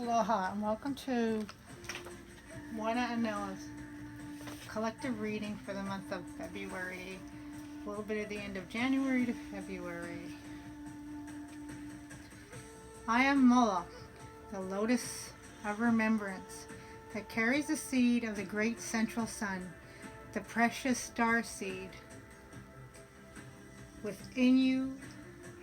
Aloha and welcome to Moana Anela's collective reading for the month of February, a little bit at the end of January to February. I am Moa, the lotus of remembrance that carries the seed of the great central sun, the precious star seed. Within you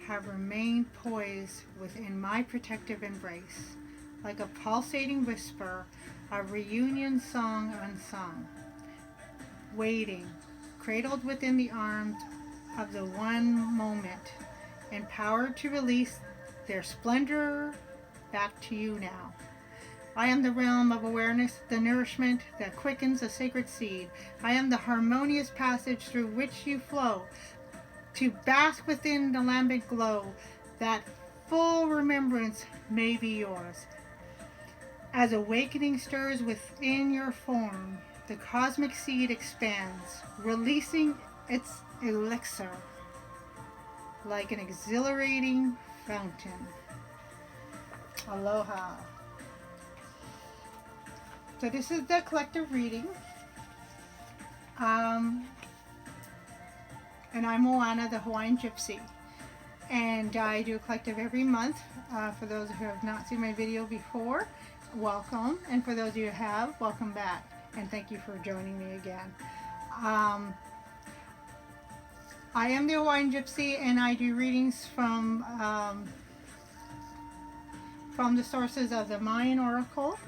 have remained poised within my protective embrace, like a pulsating whisper, a reunion song unsung, waiting, cradled within the arms of the one moment, empowered to release their splendor back to you now. I am the realm of awareness, the nourishment that quickens the sacred seed. I am the harmonious passage through which you flow, to bask within the lambent glow, that full remembrance may be yours. As awakening stirs within your form, the cosmic seed expands, releasing its elixir like an exhilarating fountain. Aloha. So this is the collective reading. And I'm Moana, the Hawaiian Gypsy. And I do a collective every month. For those who have not seen my video before, welcome. And for those of you who have, welcome back. And thank you for joining me again. I am the Hawaiian Gypsy, and I do readings from the sources of the Mayan Oracle.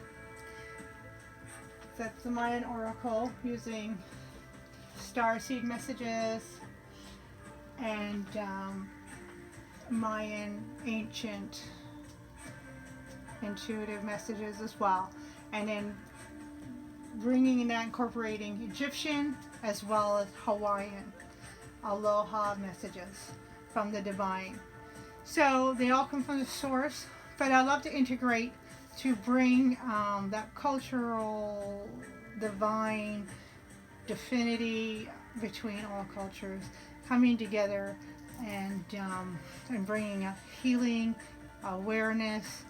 That's the Mayan Oracle, using star seed messages and Mayan ancient intuitive messages as well, and then bringing in that, incorporating Egyptian as well as Hawaiian aloha messages from the divine. So they all come from the source, but I love to integrate to bring that cultural divine affinity between all cultures coming together and bringing up healing, awareness,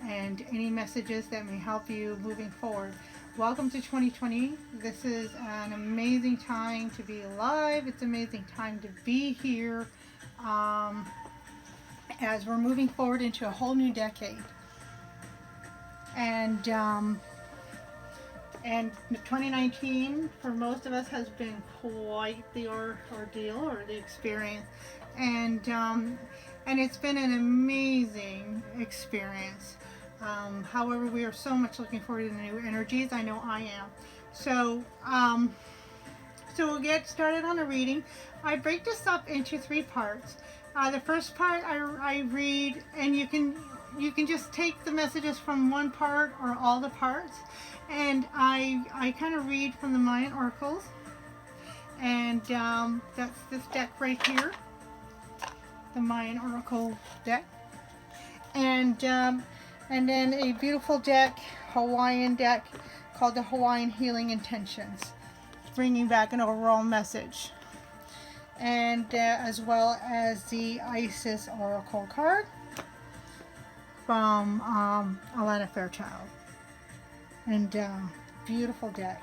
and any messages that may help you moving forward. Welcome to 2020. This is an amazing time to be alive. It's an amazing time to be here as we're moving forward into a whole new decade. And 2019 for most of us has been quite the ordeal or the experience, and it's been an amazing experience. However, we are so much looking forward to the new energies. I know I am. So we'll get started on the reading. I break this up into 3 parts. The first part I read, and you can just take the messages from one part or all the parts. And I kind of read from the Mayan Oracles, and that's this deck right here, the Mayan Oracle deck, and then a beautiful deck, Hawaiian deck, called the Hawaiian Healing Intentions, bringing back an overall message, and as well as the Isis Oracle card from Alana Fairchild. And beautiful deck.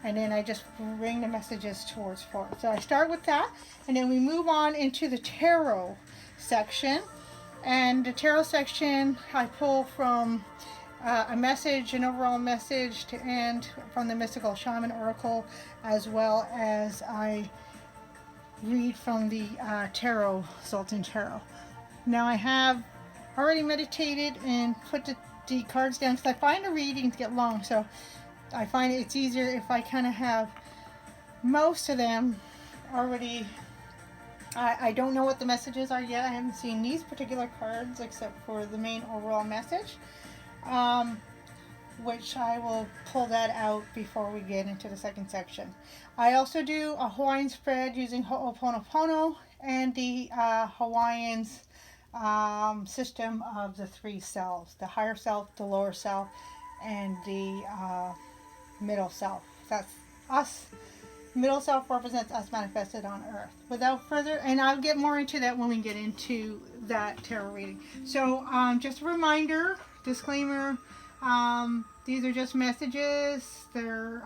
And then I just bring the messages towards forth. So I start with that, and then we move on into the tarot section. And the tarot section, I pull from a message, an overall message to end from the Mystical Shaman Oracle, as well as I read from the Tarot, Zultan Tarot. Now I have already meditated and put the cards down, because I find the readings get long, so I find it's easier if I kind of have most of them already. I don't know what the messages are yet. I haven't seen these particular cards except for the main overall message, which I will pull that out before we get into the second section. I also do a Hawaiian spread using Ho'o Pono Pono and the Hawaiians system of the 3 selves: the higher self, the lower self, and the middle self. That's us. Middle self represents us manifested on earth. Without further, and I'll get more into that when we get into that tarot reading. So just a reminder, disclaimer, These are just messages. They're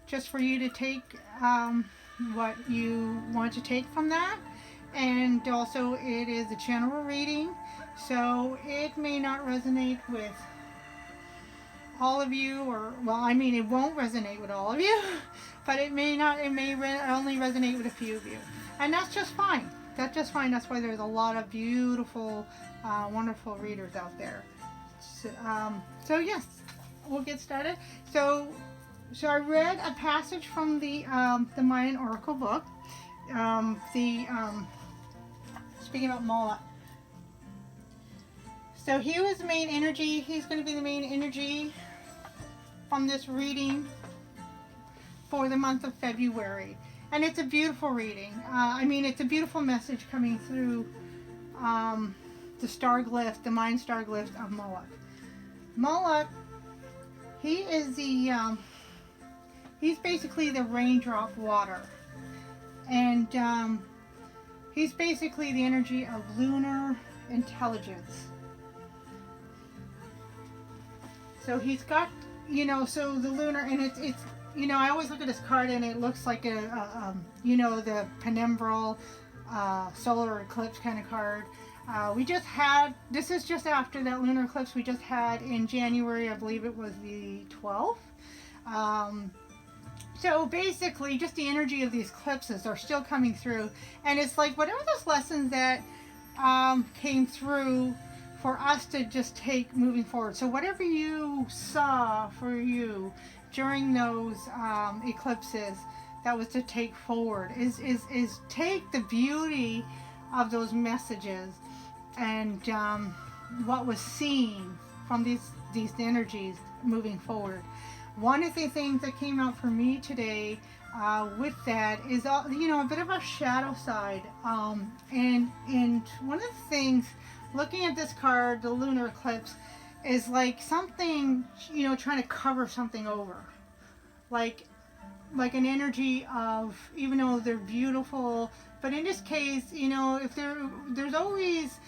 just for you to take what you want to take from that. And also it is a general reading, so it may not resonate with all of you, or, well, I mean, it won't resonate with all of you, but it may only resonate with a few of you. And that's just fine. That's just fine. That's why there's a lot of beautiful, wonderful readers out there. So yes, we'll get started. So I read a passage from the Mayan Oracle book. Speaking about Moa. So he was the main energy. He's going to be the main energy from this reading for the month of February. And it's a beautiful reading. I mean, it's a beautiful message coming through the star glyph, the Mayan star glyph of Moa. Moa, he is he's basically the raindrop water. And he's basically the energy of lunar intelligence. So he's got, so the lunar, and it's I always look at this card and it looks like the penumbral solar eclipse kind of card. We just had, this is just after that lunar eclipse we just had in January, I believe it was the 12th. So basically, just the energy of these eclipses are still coming through, and it's like whatever those lessons that came through for us to just take moving forward. So whatever you saw for you during those eclipses, that was to take forward. Is take the beauty of those messages and what was seen from these energies moving forward. One of the things that came out for me today with that is, a bit of a shadow side. And one of the things, looking at this card, the lunar eclipse, is like something, trying to cover something over. Like an energy of, even though they're beautiful, but in this case, if there's always,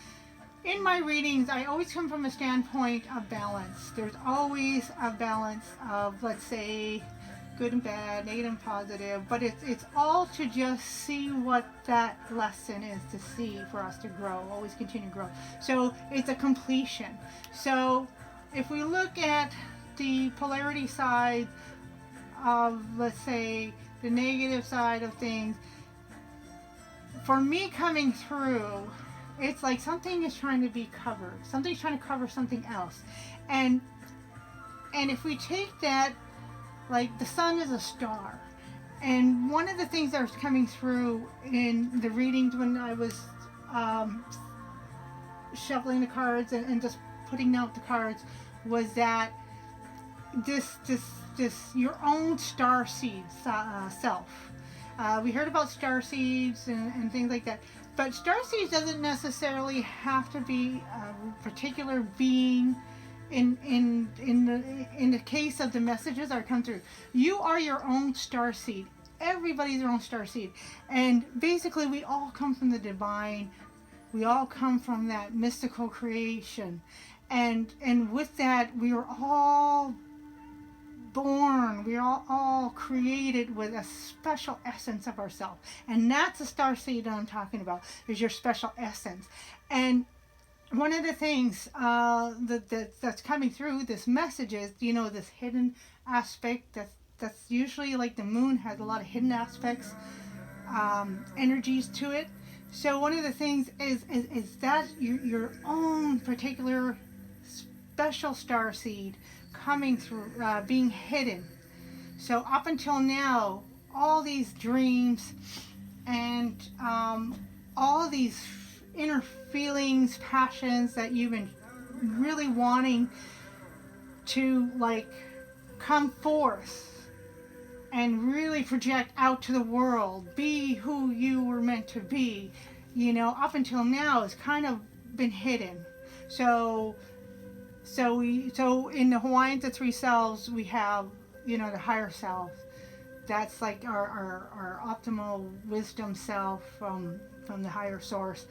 in my readings, I always come from a standpoint of balance. There's always a balance of, let's say, good and bad, negative and positive, but it's all to just see what that lesson is to see for us to grow, always continue to grow. So it's a completion. So if we look at the polarity side of, let's say, the negative side of things, for me coming through, it's like something is trying to be covered. Something's trying to cover something else. And if we take that, like the sun is a star. And one of the things that was coming through in the readings when I was shuffling the cards and just putting out the cards was that this your own star seed self. We heard about star seeds and things like that. But star seeds doesn't necessarily have to be a particular being. In the case of the messages that come through, you are your own star seed. Everybody's their own star seed, and basically we all come from the divine. We all come from that mystical creation, and with that we are all born. We are all created with a special essence of ourselves, and that's the star seed that I'm talking about. Is your special essence. And one of the things that's coming through this message is, this hidden aspect that's usually, like the moon has a lot of hidden aspects, energies to it. So one of the things is that your own particular special star seed coming through, being hidden. So up until now, all these dreams and all these inner feelings, passions that you've been really wanting to, like, come forth and really project out to the world, be who you were meant to be, up until now has kind of been hidden. So in the Hawaiian, the three selves, we have, the higher self. That's like our optimal wisdom self from the higher source.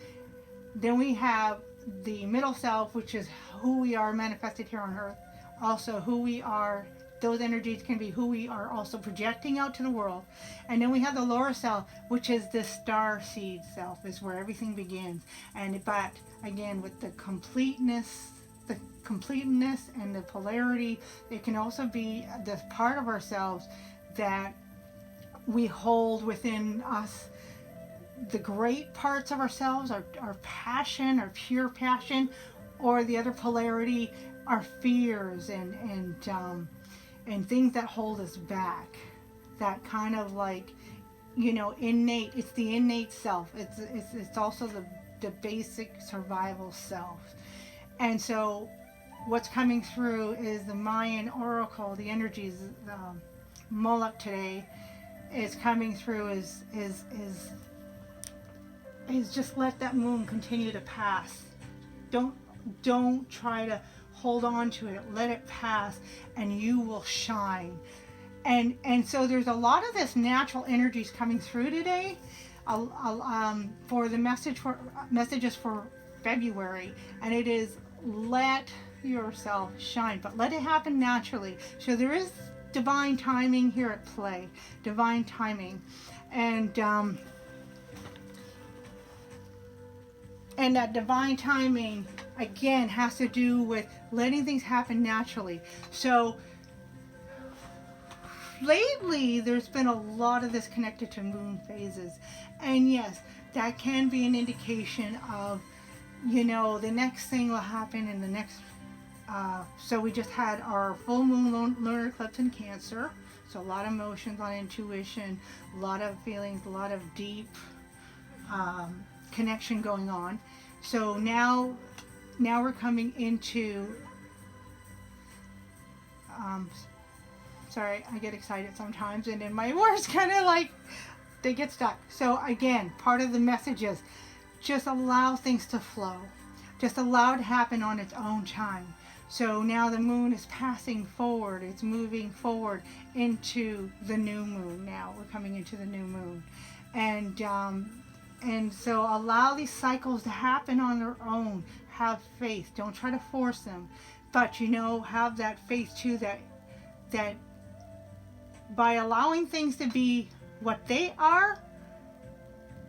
Then we have the middle self, which is who we are manifested here on earth. also who we are. Those energies can be who we are also projecting out to the world. And then we have the lower self, which is the star seed self, is where everything begins. And but again, with the completeness and the polarity, it can also be this part of ourselves that we hold within us, the great parts of ourselves, our passion, our pure passion, or the other polarity, our fears and things that hold us back. That kind of like, you know, innate. It's the innate self. It's also the basic survival self. And so, what's coming through is the Mayan Oracle. The energies, Moloch today is coming through. Is just let that moon continue to pass. Don't try to hold on to it. Let it pass, and you will shine. And so there's a lot of this natural energies coming through today. For the messages for February, and it is let yourself shine, but let it happen naturally. So there is divine timing here at play, divine timing, and that divine timing again has to do with letting things happen naturally. So lately there's been a lot of this connected to moon phases, and yes, that can be an indication of, you know, the next thing will happen in the next so we just had our full moon lunar eclipse in Cancer, so a lot of emotions, a lot of intuition, a lot of feelings, a lot of deep connection going on. So now we're coming into sorry, I get excited sometimes, and then my words kind of like they get stuck. So again, part of the message is just allow things to flow, just allow it to happen on its own time. So now the moon is passing forward, it's moving forward into the new moon. Now we're coming into the new moon, and so allow these cycles to happen on their own. Have faith, don't try to force them, but, you know, have that faith too, that by allowing things to be what they are,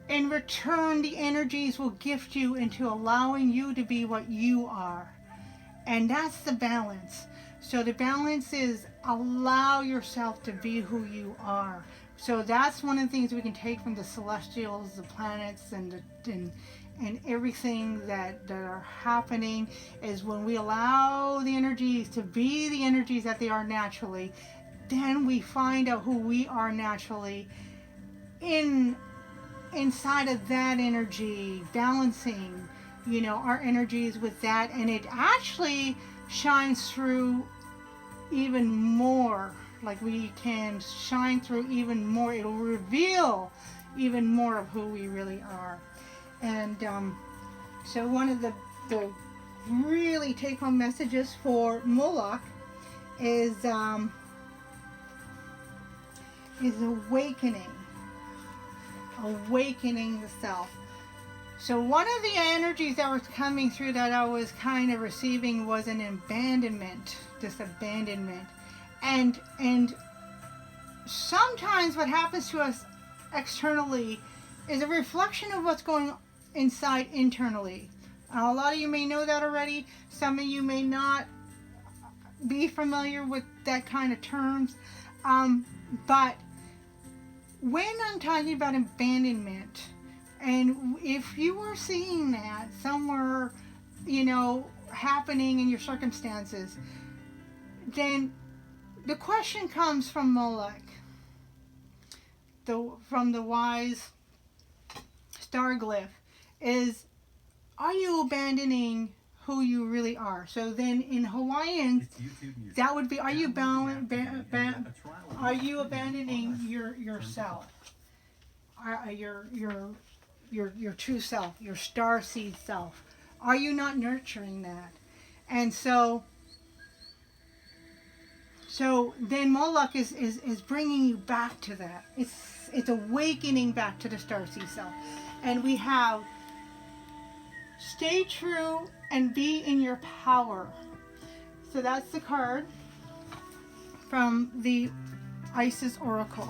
in return the energies will gift you into allowing you to be what you are. And that's the balance. So the balance is allow yourself to be who you are. So that's one of the things we can take from the celestials, the planets, and everything that are happening, is when we allow the energies to be the energies that they are naturally, then we find out who we are naturally inside of that energy, balancing, you know, our energies with that, and it actually shines through even more. Like we can shine through even more. It'll reveal even more of who we really are. And so one of the really take-home messages for Moloch is awakening the self. So one of the energies that was coming through that I was kind of receiving was an abandonment, this abandonment. And sometimes what happens to us externally is a reflection of what's going inside internally. A lot of you may know that already. Some of you may not be familiar with that kind of terms. But when I'm talking about abandonment, and if you are seeing that somewhere, you know, happening in your circumstances, then the question comes from Moloch, from the wise star glyph, is, are you abandoning who you really are? So then in Hawaiian, that would be, are you abandoning yourself? Your true self, your star seed self? Are you not nurturing that? And so then Moloch is bringing you back to that. It's awakening back to the star seed self. And we have, stay true and be in your power. So that's the card from the Isis Oracle.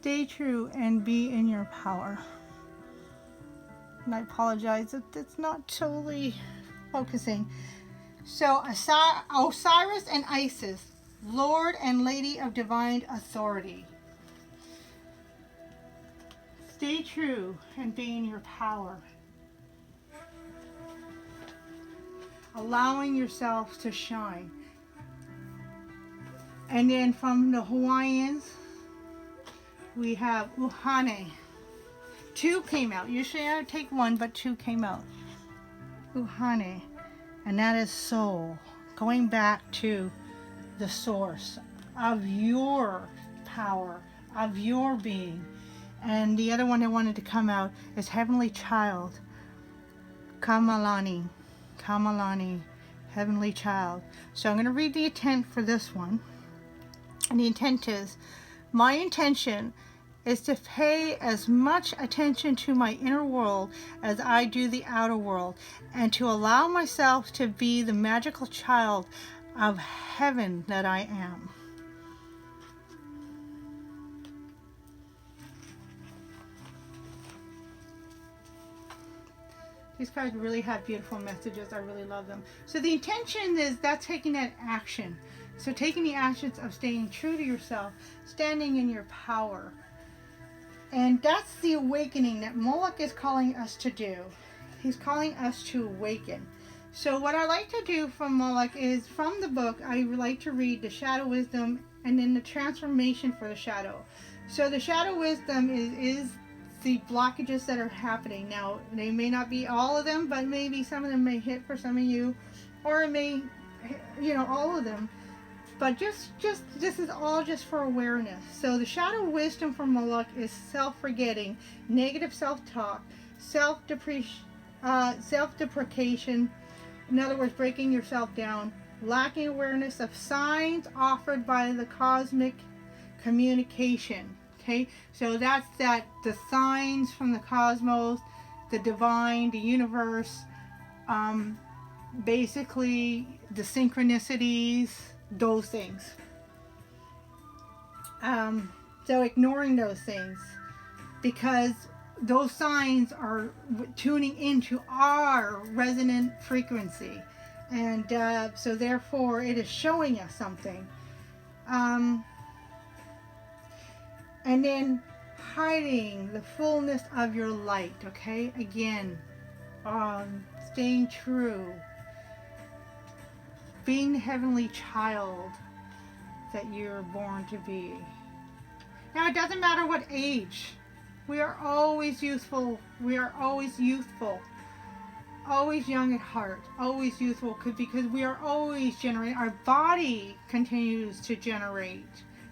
Stay true and be in your power. And I apologize if it's not totally focusing. So Osiris and Isis, Lord and Lady of Divine Authority. Stay true and be in your power. Allowing yourself to shine. And then from the Hawaiians, we have Uhane. 2 came out. Usually I would take 1, but 2 came out. Uhane. And that is soul. Going back to the source of your power, of your being. And the other one that wanted to come out is Heavenly Child. Kamalani. Kamalani. Heavenly Child. So I'm going to read the intent for this one. And the intent is, my intention is to pay as much attention to my inner world as I do the outer world, and to allow myself to be the magical child of heaven that I am. These cards really have beautiful messages. I really love them. So the intention is that's taking that action. So taking the actions of staying true to yourself, standing in your power. And that's the awakening that Moloch is calling us to do. He's calling us to awaken. So what I like to do from Moloch is, from the book, I like to read the Shadow Wisdom and then the transformation for the Shadow. So the Shadow Wisdom is the blockages that are happening. Now, they may not be all of them, but maybe some of them may hit for some of you, or it may, all of them. But just this is all just for awareness. So the Shadow Wisdom from Moloch is self-forgetting, negative self-talk, self-deprecation. In other words, breaking yourself down, lacking awareness of signs offered by the cosmic communication. Okay, so that's the signs from the cosmos, the divine, the universe, basically the synchronicities, those things. So ignoring those things, because those signs are tuning into our resonant frequency, and so therefore it is showing us something. And then hiding the fullness of your light, okay? Again, staying true, being the heavenly child that you're born to be. Now, it doesn't matter what age. We are always youthful. We are always youthful. Always young at heart. Always youthful, because we are always generating. Our body continues to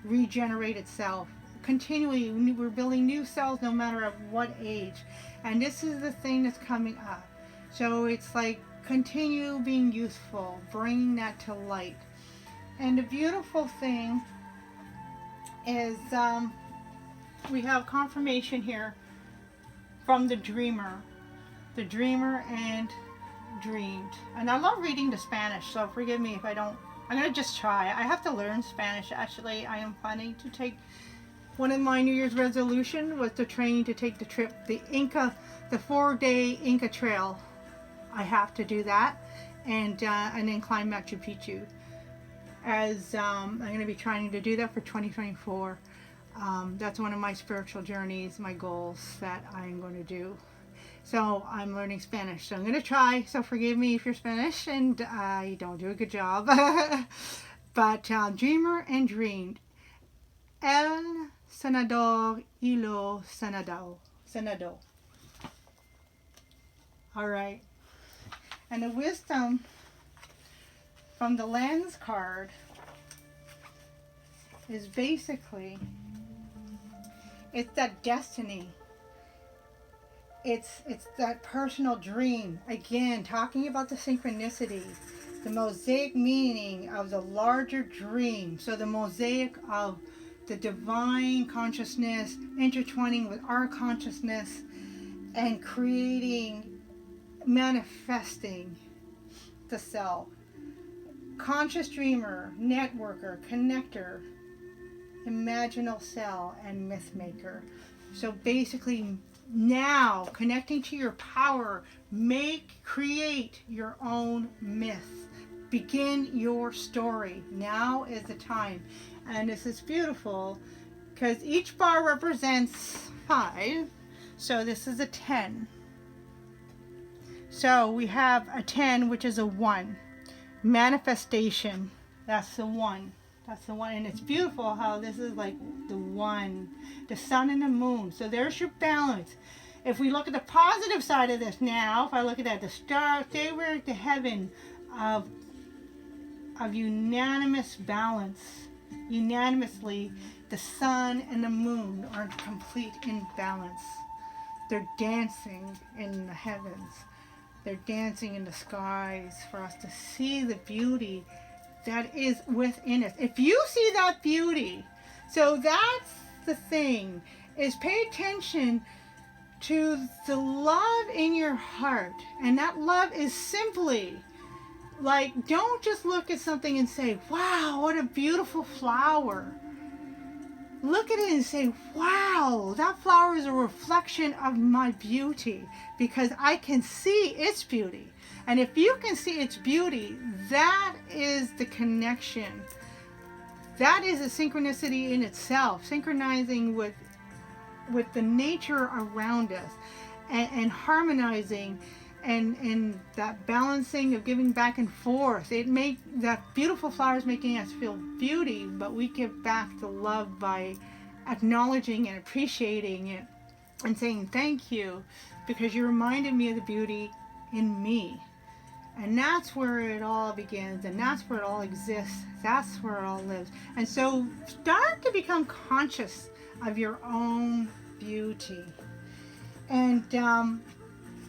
regenerate itself. Continually, we're building new cells no matter at what age. And this is the thing that's coming up. So it's like, continue being youthful, bringing that to light. And the beautiful thing is we have confirmation here from the dreamer and dreamed. And I love reading the Spanish, so forgive me if I don't. I'm going to just try. I have to learn Spanish. Actually, I am planning to take, one of my New Year's resolution was to train to take the trip, the 4-day Inca Trail. I have to do that, and then climb Machu Picchu. As I'm going to be trying to do that for 2024. That's one of my spiritual journeys, my goals that I'm going to do. So I'm learning Spanish. So I'm going to try. So forgive me if you're Spanish and I don't do a good job. But dreamer and dreamed. El sanador y lo sanado. All right. And the wisdom from the lens card is basically, it's that destiny. It's that personal dream. Again, talking about the synchronicity, the mosaic meaning of the larger dream. So the mosaic of the divine consciousness intertwining with our consciousness and creating, manifesting the self. conscious dreamer, networker, connector, imaginal cell, and myth maker. So basically now connecting to your power, create your own myth. Begin your story. Now is the time. And this is beautiful because each bar represents 5. So this is a 10. So we have a 10, which is a 1. Manifestation. That's the 1. That's the 1. And it's beautiful how this is like the 1. The sun and the moon. So there's your balance. If we look at the positive side of this now, if I look at that, the stars, they were at the heaven of unanimous balance. Unanimously, the sun and the moon are complete in balance. They're dancing in the heavens. They're dancing in the skies for us to see the beauty that is within us. If you see that beauty, so that's the thing, is pay attention to the love in your heart. And that love is simply, like, don't just look at something and say, wow, what a beautiful flower. Look at it and say, wow, that flower is a reflection of my beauty because I can see its beauty. And if you can see its beauty, that is the connection. That is a synchronicity in itself, synchronizing with the nature around us and harmonizing and that balancing of giving back and forth. That beautiful flowers making us feel beauty, but we give back the love by acknowledging and appreciating it and saying thank you because you reminded me of the beauty in me. And that's where it all begins, and that's where it all exists. That's where it all lives. And so start to become conscious of your own beauty. And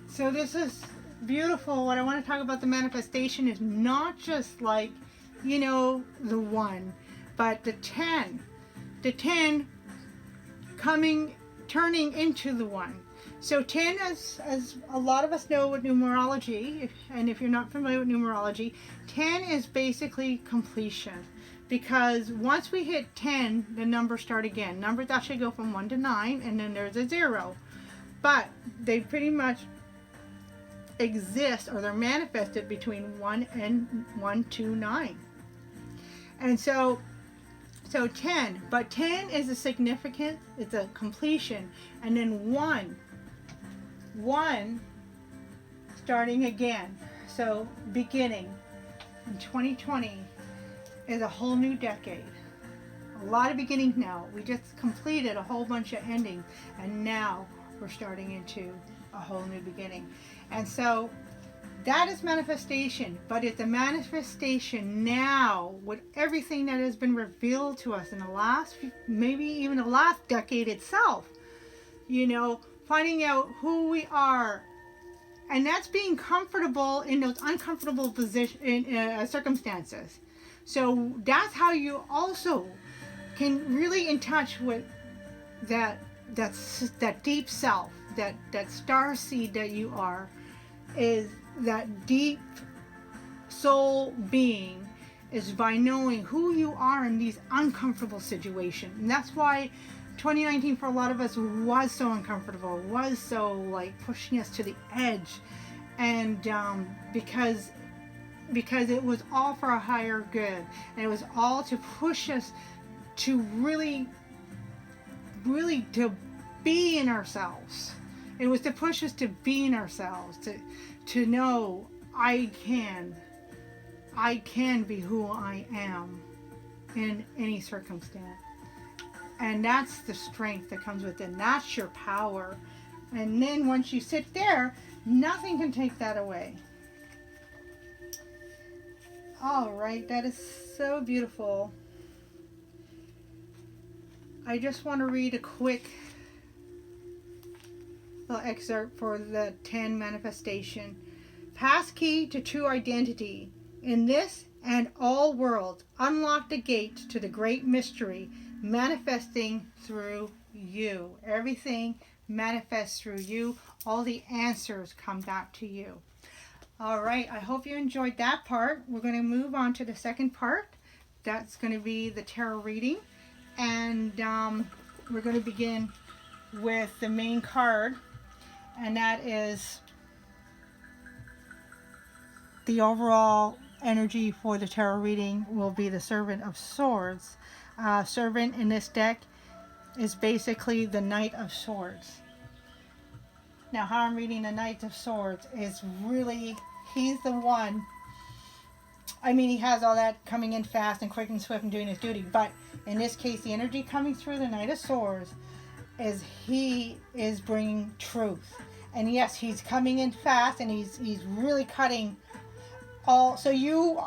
so this is beautiful. What I want to talk about the manifestation is not just like, the 1, but the 10. The 10 turning into the 1. So 10, as a lot of us know with numerology, and if you're not familiar with numerology, 10 is basically completion. Because once we hit 10, the numbers start again. Numbers actually go from 1 to 9, and then there's a 0. But they pretty much exist, or they're manifested between 1 and 1 to 9. And so 10, but 10 is a significant, it's a completion, and then 1 starting again. So beginning in 2020 is a whole new decade. A lot of beginnings now. We just completed a whole bunch of endings, and now we're starting into a whole new beginning. And so that is manifestation, but it's a manifestation now with everything that has been revealed to us in the last, maybe even the last decade itself. Finding out who we are, and that's being comfortable in those uncomfortable circumstances. So that's how you also can really in touch with that deep self, that star seed that you are, is that deep soul being, is by knowing who you are in these uncomfortable situations. And that's why 2019 for a lot of us was so uncomfortable, was so like pushing us to the edge, and because it was all for a higher good, and it was all to push us to really to be in ourselves. It was to push us to be in ourselves, to know I can be who I am in any circumstance. And that's the strength that comes with it. That's your power. And then once you sit there, nothing can take that away. All right, that is so beautiful. I just want to read a quick little excerpt for the 10 manifestation. Passkey to true identity. In this and all worlds, unlock the gate to the great mystery manifesting through you. Everything manifests through you. All the answers come back to you. All right, I hope you enjoyed that part. We're going to move on to the second part. That's going to be the tarot reading. And we're going to begin with the main card. And that is the overall energy for the tarot reading will be the Servant of Swords. Servant in this deck is basically the Knight of Swords. Now, how I'm reading the Knight of Swords is really, he's the one. I mean, he has all that coming in fast and quick and swift and doing his duty. But in this case, the energy coming through the Knight of Swords is he is bringing truth. And yes, he's coming in fast and he's really cutting all. So you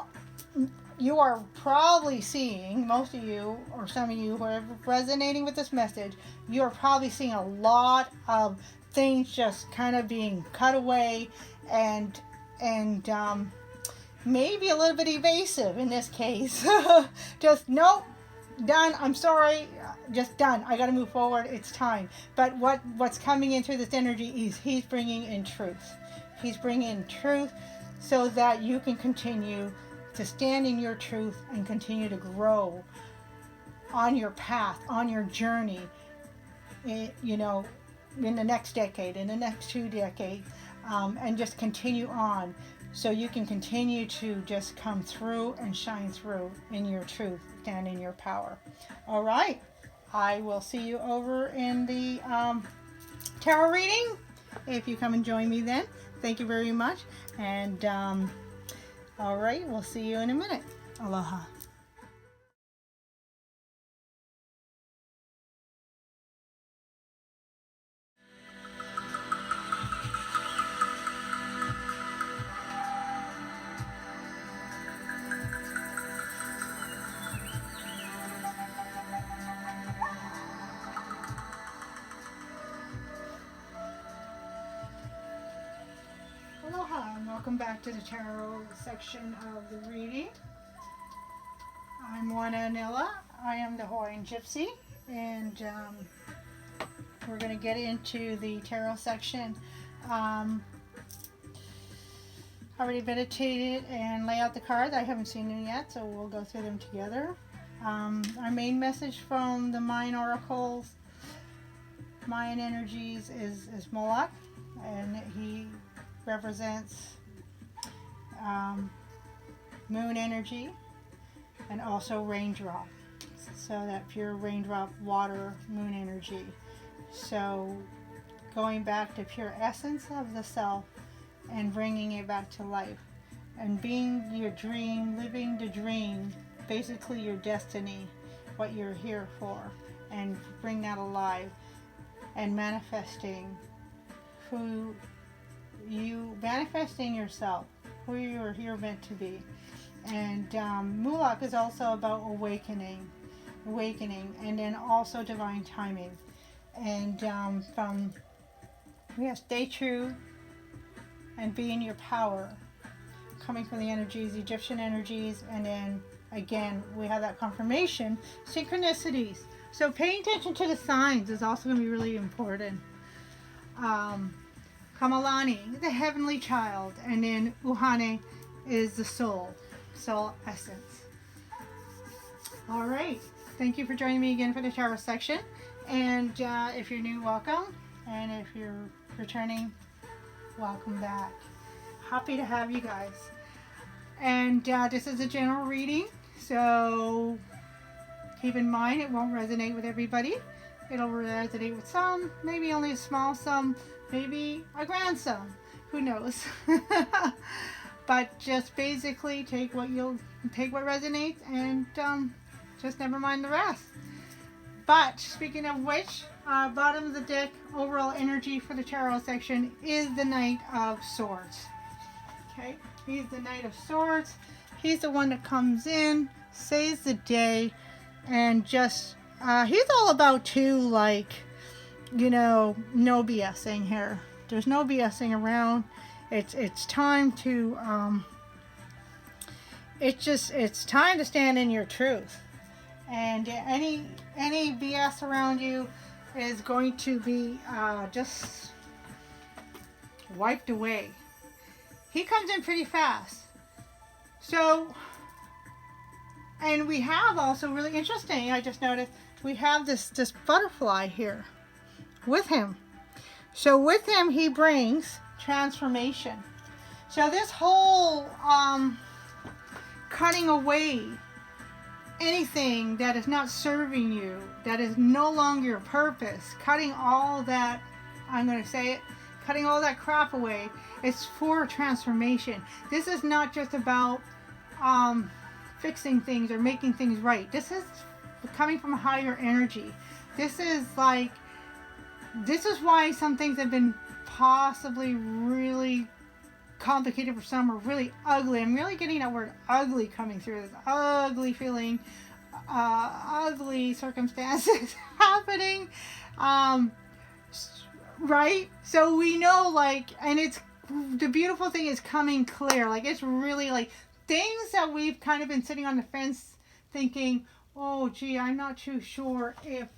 are probably seeing, most of you or some of you who are resonating with this message, you are probably seeing a lot of things just kind of being cut away and maybe a little bit evasive in this case. Just nope, done, I'm sorry, just done, I got to move forward, it's time. But what's coming in through this energy is he's bringing in truth. He's bringing in truth so that you can continue to stand in your truth and continue to grow on your path, on your journey, you know, in the next decade, in the next 2 decades, and just continue on so you can continue to just come through and shine through in your truth, stand in your power. All right, I will see you over in the tarot reading if you come and join me then. Thank you very much, and all right, we'll see you in a minute. Aloha. Aloha, and welcome back to the tarot section of the reading. I'm Moana Anela. I am the Hawaiian Gypsy, and we're going to get into the tarot section. I already meditated and lay out the cards. I haven't seen them yet, so we'll go through them together. Our main message from the Mayan Oracles, Mayan energies, is Moloch, and he represents moon energy and also raindrop. So that pure raindrop, water, moon energy. So going back to pure essence of the self and bringing it back to life. And being your dream, living the dream, basically your destiny, what you're here for. And bring that alive. And manifesting manifesting yourself, who you are here meant to be. And Moloch is also about awakening, and then also divine timing. And stay true and be in your power, coming from the energies, Egyptian energies, and then again we have that confirmation, synchronicities. So paying attention to the signs is also going to be really important. Kamalani, the heavenly child, and then Uhane is the soul essence. All right, thank you for joining me again for the tarot section. And if you're new, welcome. And if you're returning, welcome back. Happy to have you guys. And this is a general reading, so keep in mind it won't resonate with everybody. It'll resonate with some, maybe only a small sum, maybe a grand sum. Who knows? But just basically take what resonates and just never mind the rest. But speaking of which, bottom of the deck, overall energy for the tarot section is the Knight of Swords. Okay, he's the Knight of Swords. He's the one that comes in, saves the day, and just he's all about too, like, you know, no BSing here. There's no BSing around. It's time to it's time to stand in your truth. And any BS around you is going to be just wiped away. he comes in pretty fast. So, and we have also really interesting, I just noticed, we have this butterfly here with him. So with him, he brings transformation. So this whole cutting away anything that is not serving you, that is no longer your purpose, cutting all that, I'm going to say it, cutting all that crap away, it's for transformation. This is not just about fixing things or making things right. This is coming from a higher energy. This is like, this is why some things have been possibly really complicated for some, or really ugly. I'm really getting that word ugly coming through. This ugly feeling, ugly circumstances happening, right? So we know, like, and it's, the beautiful thing is coming clear. Like, it's really like things that we've kind of been sitting on the fence thinking, oh gee, I'm not too sure if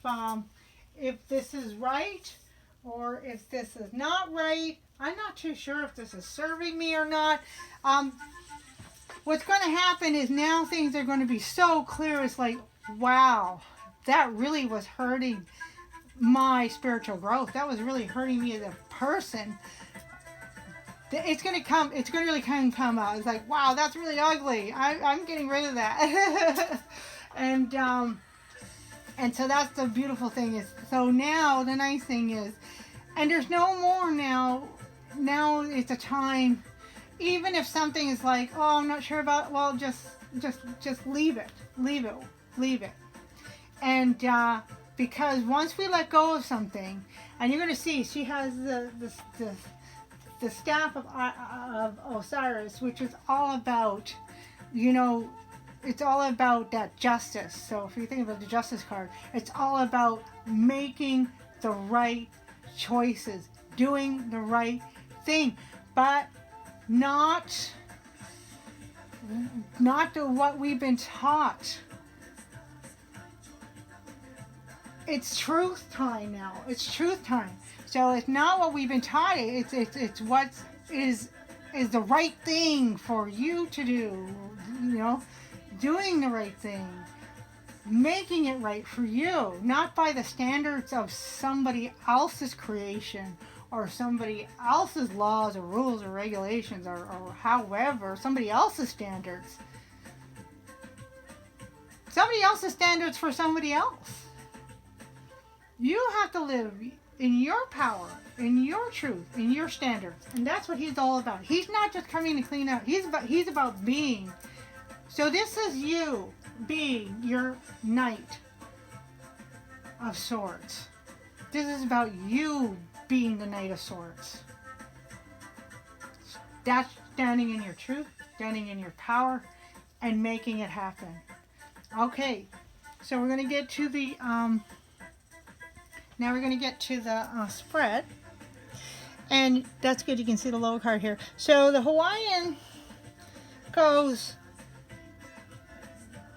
this is right or if this is not right. I'm not too sure if this is serving me or not. What's going to happen is now things are going to be so clear. It's like, wow, that really was hurting my spiritual growth. That was really hurting me as a person. It's going to come, it's going to really kind of come out. It's like, wow, that's really ugly. I'm getting rid of that. And so that's the beautiful thing is, so now the nice thing is, and there's no more now it's a time, even if something is like, oh, I'm not sure about, well, just leave it. And because once we let go of something, and you're going to see, she has the staff of Osiris, which is all about, you know, it's all about that justice. So if you think about the justice card, it's all about making the right choices, doing the right thing, but not what we've been taught. It's truth time now. It's truth time. So it's not what we've been taught. It's what is the right thing for you to do. You know, doing the right thing, making it right for you, not by the standards of somebody else's creation or somebody else's laws or rules or regulations or however, somebody else's standards. Somebody else's standards for somebody else. You have to live in your power, in your truth, in your standards. And that's what he's all about. He's not just coming to clean up. He's about being. So this is you being your Knight of Swords. This is about you being the Knight of Swords. That's standing in your truth, standing in your power, and making it happen. Okay, so we're going to get to the now we're going to get to the spread, and that's good. You can see the lower card here. So the Hawaiian goes.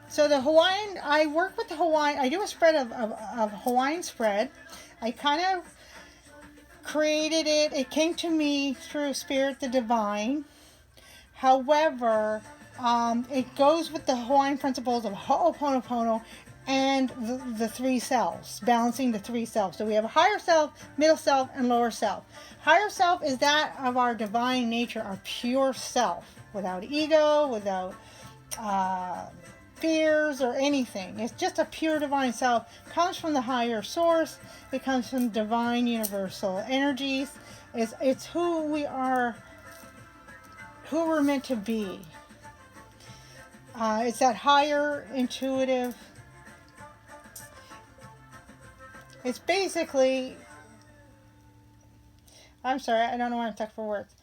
So the Hawaiian, I work with the Hawaiian. I do a spread of Hawaiian spread. I kind of created it. It came to me through Spirit the Divine. However, it goes with the Hawaiian principles of Ho'o Pono Pono and the three selves, balancing the three selves. So we have a higher self, middle self, and lower self. Higher self is that of our divine nature, our pure self, without ego, without fears or anything. It's just a pure divine self. It comes from the higher source. It comes from divine universal energies. It's who we are, who we're meant to be. It's that higher intuitive. It's basically, I'm sorry, I don't know why I'm stuck for words.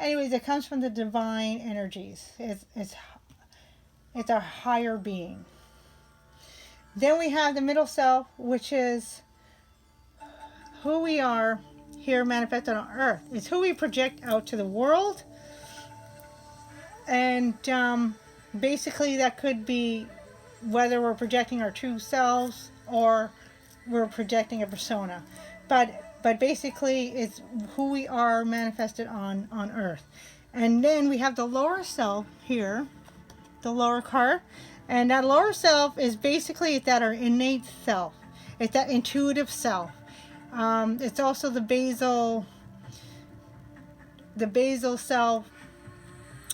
Anyways, it comes from the divine energies. It's our higher being. Then we have the middle self, which is who we are here manifested on earth. It's who we project out to the world. And basically that could be whether we're projecting our true selves or we're projecting a persona. But but basically it's who we are manifested on earth. And then we have the lower self here, the lower card, and that lower self is basically that our innate self. It's that intuitive self. It's also the basal self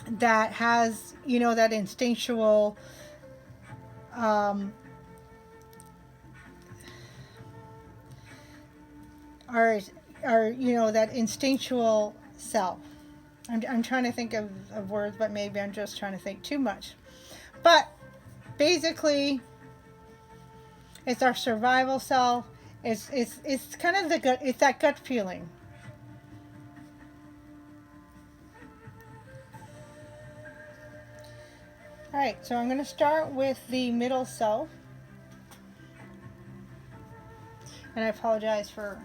that has, you know, that instinctual our you know, that instinctual self. I'm trying to think of words, but maybe I'm just trying to think too much. But basically, it's our survival self. It's kind of the gut. It's that gut feeling. All right, so I'm going to start with the middle self, and I apologize for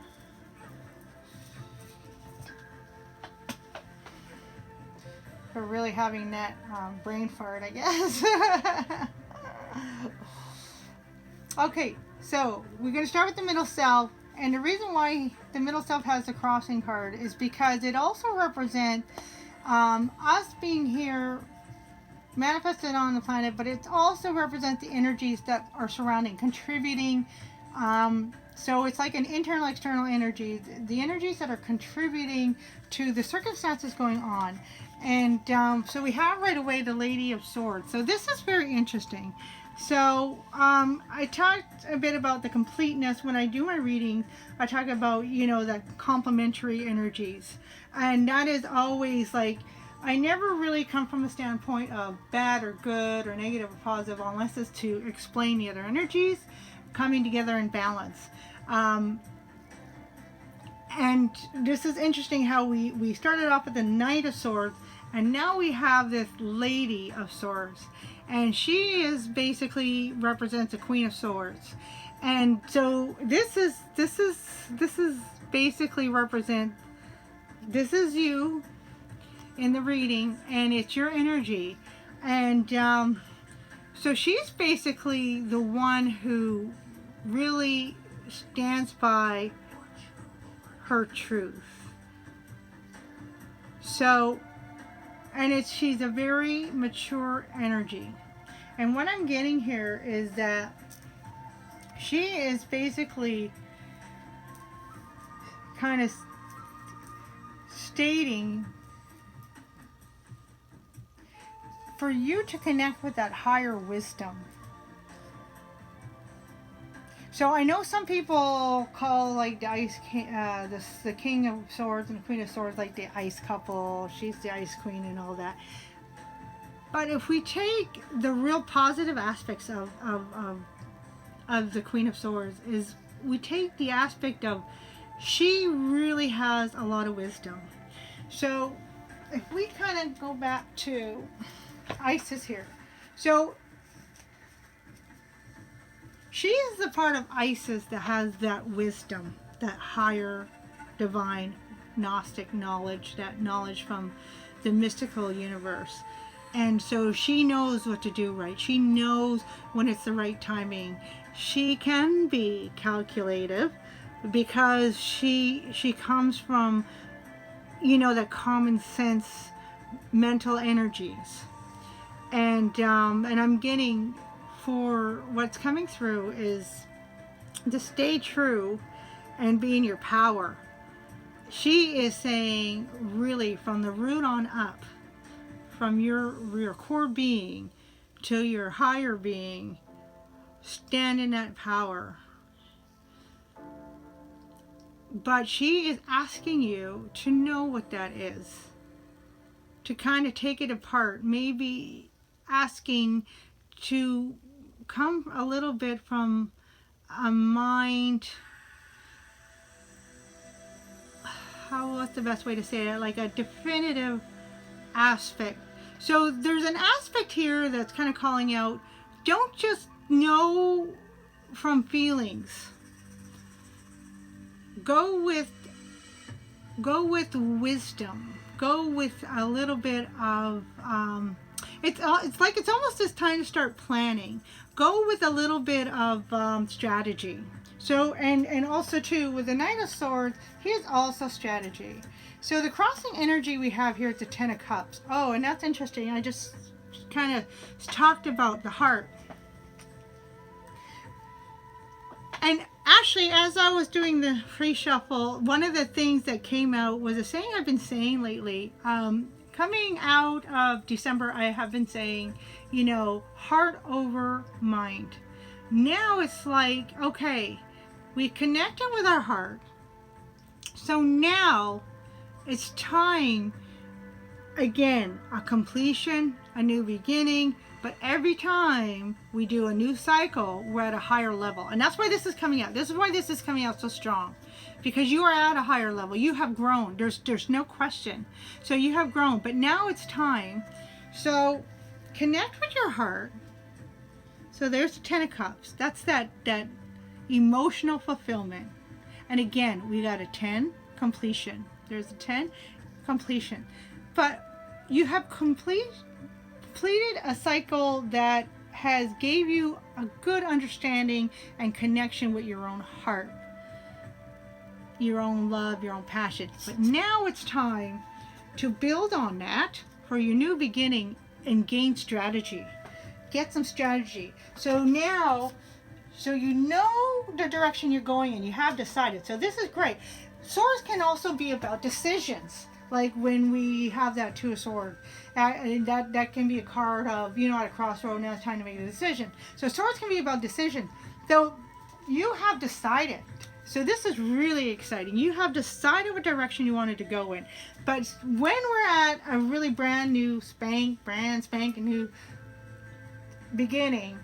really having that brain fart, I guess. Okay, so we're going to start with the middle self, and the reason why the middle self has the crossing card is because it also represents us being here manifested on the planet, but it also represents the energies that are surrounding, contributing. So it's like an internal, external energy, the energies that are contributing to the circumstances going on. And so we have right away the Lady of Swords. So this is very interesting. So I talked a bit about the completeness. When I do my reading, I talk about, you know, the complementary energies. And that is always like, I never really come from a standpoint of bad or good or negative or positive unless it's to explain the other energies coming together in balance. And this is interesting how we started off with the Knight of Swords, and now we have this Lady of Swords, and she is basically represents a Queen of Swords. And so this is basically represent, this is you in the reading, and it's your energy. And so she's basically the one who really stands by her truth. So, and she's a very mature energy. And what I'm getting here is that she is basically kind of stating for you to connect with that higher wisdom. So I know some people call like the Ice King, the King of Swords and the Queen of Swords like the Ice couple. She's the Ice Queen and all that. But if we take the real positive aspects of the Queen of Swords, is we take the aspect of she really has a lot of wisdom. So if we kind of go back to Isis here, so she is the part of Isis that has that wisdom, that higher divine Gnostic knowledge, that knowledge from the mystical universe. And so she knows what to do right. She knows when it's the right timing. She can be calculative because she comes from, you know, the common sense mental energies. And I'm getting, for what's coming through is to stay true and be in your power. She is saying really from the root on up, from your core being to your higher being, stand in that power. But she is asking you to know what that is, to kind of take it apart, maybe asking to come a little bit from a mind, what's the best way to say it, like a definitive aspect. So there's an aspect here that's kind of calling out, don't just know from feelings. Go with wisdom. Go with a little bit of it's almost this time to start planning. Go with a little bit of strategy. So, and also too, with the Knight of Swords, here's also strategy. So the crossing energy we have here at the Ten of Cups. Oh, and that's interesting. I just kind of talked about the heart. And actually, as I was doing the free shuffle, one of the things that came out was a saying I've been saying lately. Coming out of December, I have been saying, you know, heart over mind. Now it's like, okay, we connected with our heart. So now it's time, again, a completion, a new beginning. But every time we do a new cycle, we're at a higher level. And that's why this is coming out. This is why this is coming out so strong. Because you are at a higher level. You have grown. There's no question. So you have grown. But now it's time. So connect with your heart. So there's the Ten of Cups. That's that emotional fulfillment. And again, we got a 10, completion. There's a 10, completion. But you have completed a cycle that has gave you a good understanding and connection with your own heart, your own love, your own passion. But now it's time to build on that for your new beginning and gain strategy. Get some strategy. So now, so you know the direction you're going in. You have decided. So this is great. Swords can also be about decisions. Like when we have that Two of Swords, that can be a card of, you know, at a crossroad, now it's time to make a decision. So swords can be about decision. So you have decided. So this is really exciting. You have decided what direction you wanted to go in. But when we're at a really brand spanking new beginning,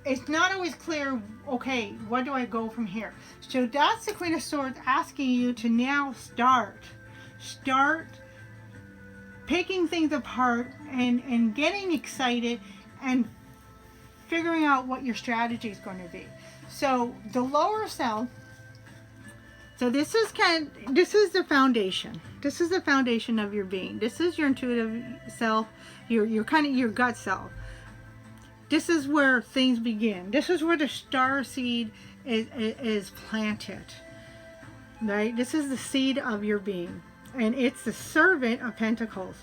it's not always clear, okay, what do I go from here? So that's the Queen of Swords asking you to now start picking things apart and getting excited and figuring out what your strategy is going to be. So the lower self, so this is the foundation. This is the foundation of your being. This is your intuitive self, your kind of your gut self. This is where things begin. This is where the star seed is planted. Right? This is the seed of your being. And it's the Servant of Pentacles.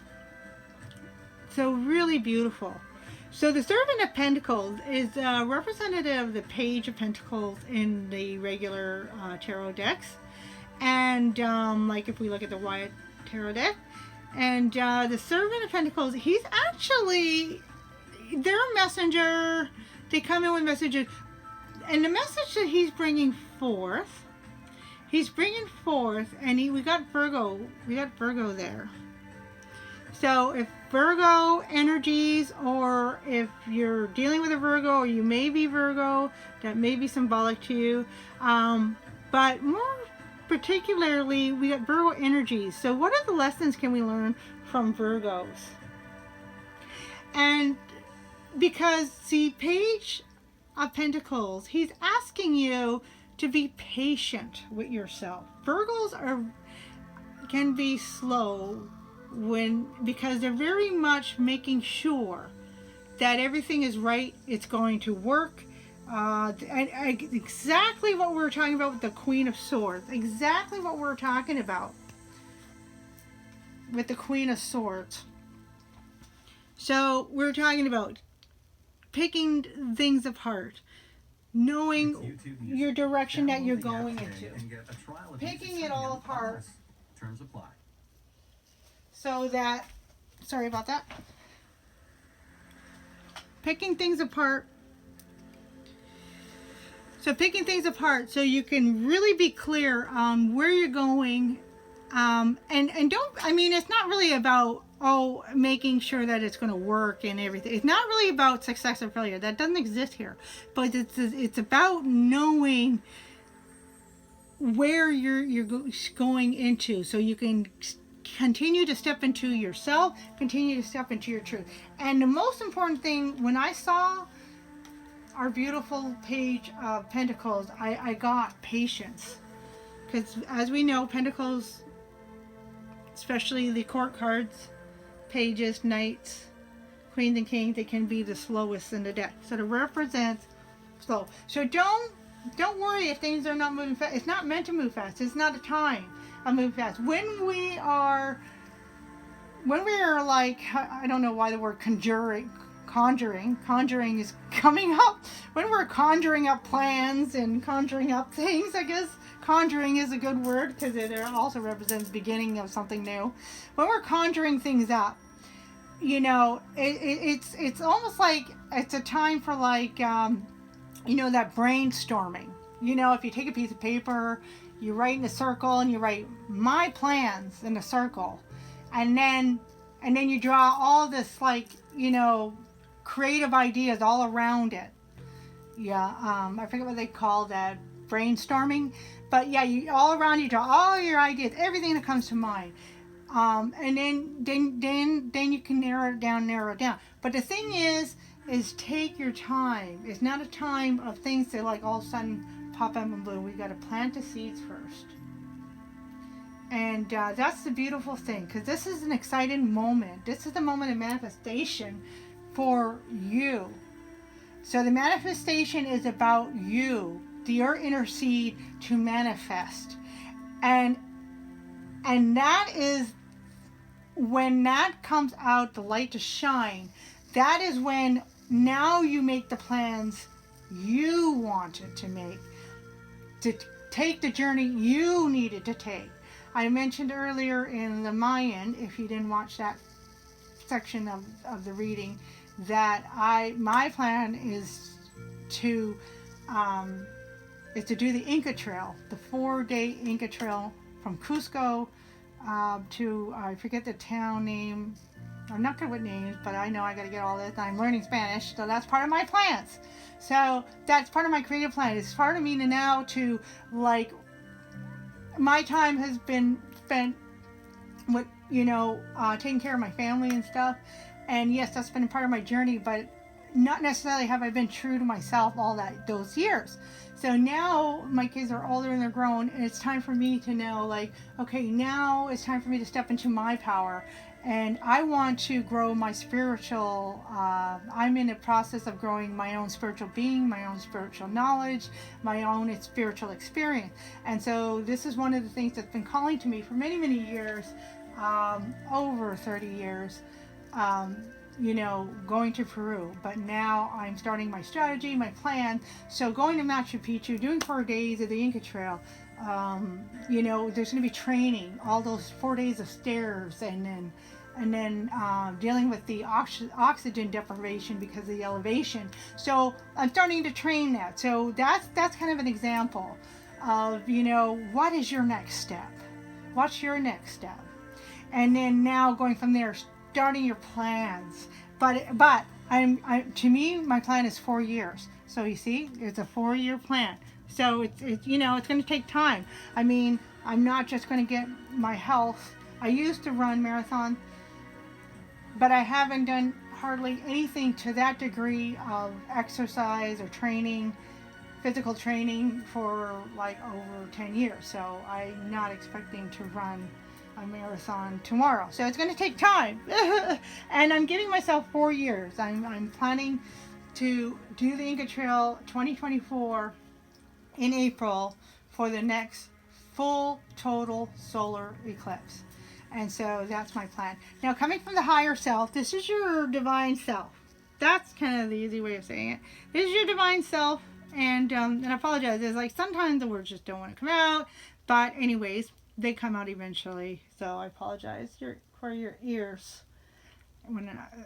So really beautiful. So the Servant of Pentacles is a representative of the Page of Pentacles in the regular tarot decks. And like if we look at the Wyatt tarot deck. And the Servant of Pentacles, he's actually, they're a messenger. They come in with messages. And the message that he's bringing forth, and we got Virgo there. So if Virgo energies, or if you're dealing with a Virgo, or you may be Virgo, that may be symbolic to you. But more particularly, we got Virgo energies. So what are the lessons can we learn from Virgos? And because the Page of Pentacles, he's asking you to be patient with yourself. Virgos can be slow because they're very much making sure that everything is right, it's going to work. Exactly what we were talking about with the Queen of Swords. Exactly what we're talking about with the Queen of Swords. So we're talking about picking things apart. Knowing your direction that you're going into. Picking it all apart. Terms apply. So that, sorry about that. Picking things apart. So picking things apart so you can really be clear on where you're going. And don't, I mean, it's not really about, making sure that it's going to work and everything. It's not really about success or failure. That doesn't exist here. But it's about knowing where you're going into, so you can continue to step into yourself, continue to step into your truth. And the most important thing, when I saw our beautiful Page of Pentacles, I got patience. Because as we know, Pentacles, especially the court cards, pages, knights, queens and kings, they can be the slowest in the deck. So to represent slow. So don't don't worry if things are not moving fast. It's not meant to move fast. It's not a time of moving fast. When we are like, I don't know why the word conjuring is coming up. When we're conjuring up plans and conjuring up things, I guess conjuring is a good word because it also represents the beginning of something new. When we're conjuring things up, you know, it's almost like it's a time for like, you know, that brainstorming. You know, if you take a piece of paper, you write in a circle and you write my plans in a circle, and then you draw all this, like, you know, creative ideas all around it. Yeah, I forget what they call that, brainstorming, but yeah, you all around, you draw all your ideas, everything that comes to mind, and then you can narrow it down. But the thing is take your time. It's not a time of things that like all of a sudden pop up and bloom. We got to plant the seeds first. And that's the beautiful thing, because this is an exciting moment. This is the moment of manifestation for you. So the manifestation is about you, your inner seed to manifest. And that is when that comes out, the light to shine, that is when now you make the plans you wanted to make, to take the journey you needed to take. I mentioned earlier in the Mayan, if you didn't watch that section of the reading, that my plan is to do the Inca Trail, the 4-day Inca Trail from Cusco to, I forget the town name. I'm not good with names, but I know I got to get all this. I'm learning Spanish, so that's part of my plans. So that's part of my creative plan. It's part of me now to, like, my time has been spent with, you know, taking care of my family and stuff. And yes, that's been a part of my journey, but not necessarily have I been true to myself all those years. So now my kids are older and they're grown, and it's time for me to know, like, okay, now it's time for me to step into my power. And I want to grow my spiritual, I'm in the process of growing my own spiritual being, my own spiritual knowledge, my own spiritual experience. And so this is one of the things that's been calling to me for many, many years, over 30 years, you know, going to Peru. But now I'm starting my strategy, my plan. So going to Machu Picchu, doing 4 days of the Inca Trail, you know, there's going to be training, all those 4 days of stairs, and then dealing with the oxygen deprivation because of the elevation. So I'm starting to train that. So that's kind of an example of, you know, what is your next step? What's your next step? And then now going from there, starting your plans. But to me, my plan is 4 years. So you see, it's a 4-year plan. So it's you know, it's going to take time. I mean, I'm not just going to get my health. I used to run marathon, but I haven't done hardly anything to that degree of exercise or training, physical training, for like over 10 years. So I'm not expecting to run a marathon tomorrow. So it's going to take time. And I'm giving myself 4 years. I'm planning to do the Inca Trail 2024 in April for the next full total solar eclipse. And so that's my plan. Now, coming from the higher self, this is your divine self. That's kind of the easy way of saying it. This is your divine self. And I apologize. There's like sometimes the words just don't want to come out. But anyways, they come out eventually. So I apologize for your ears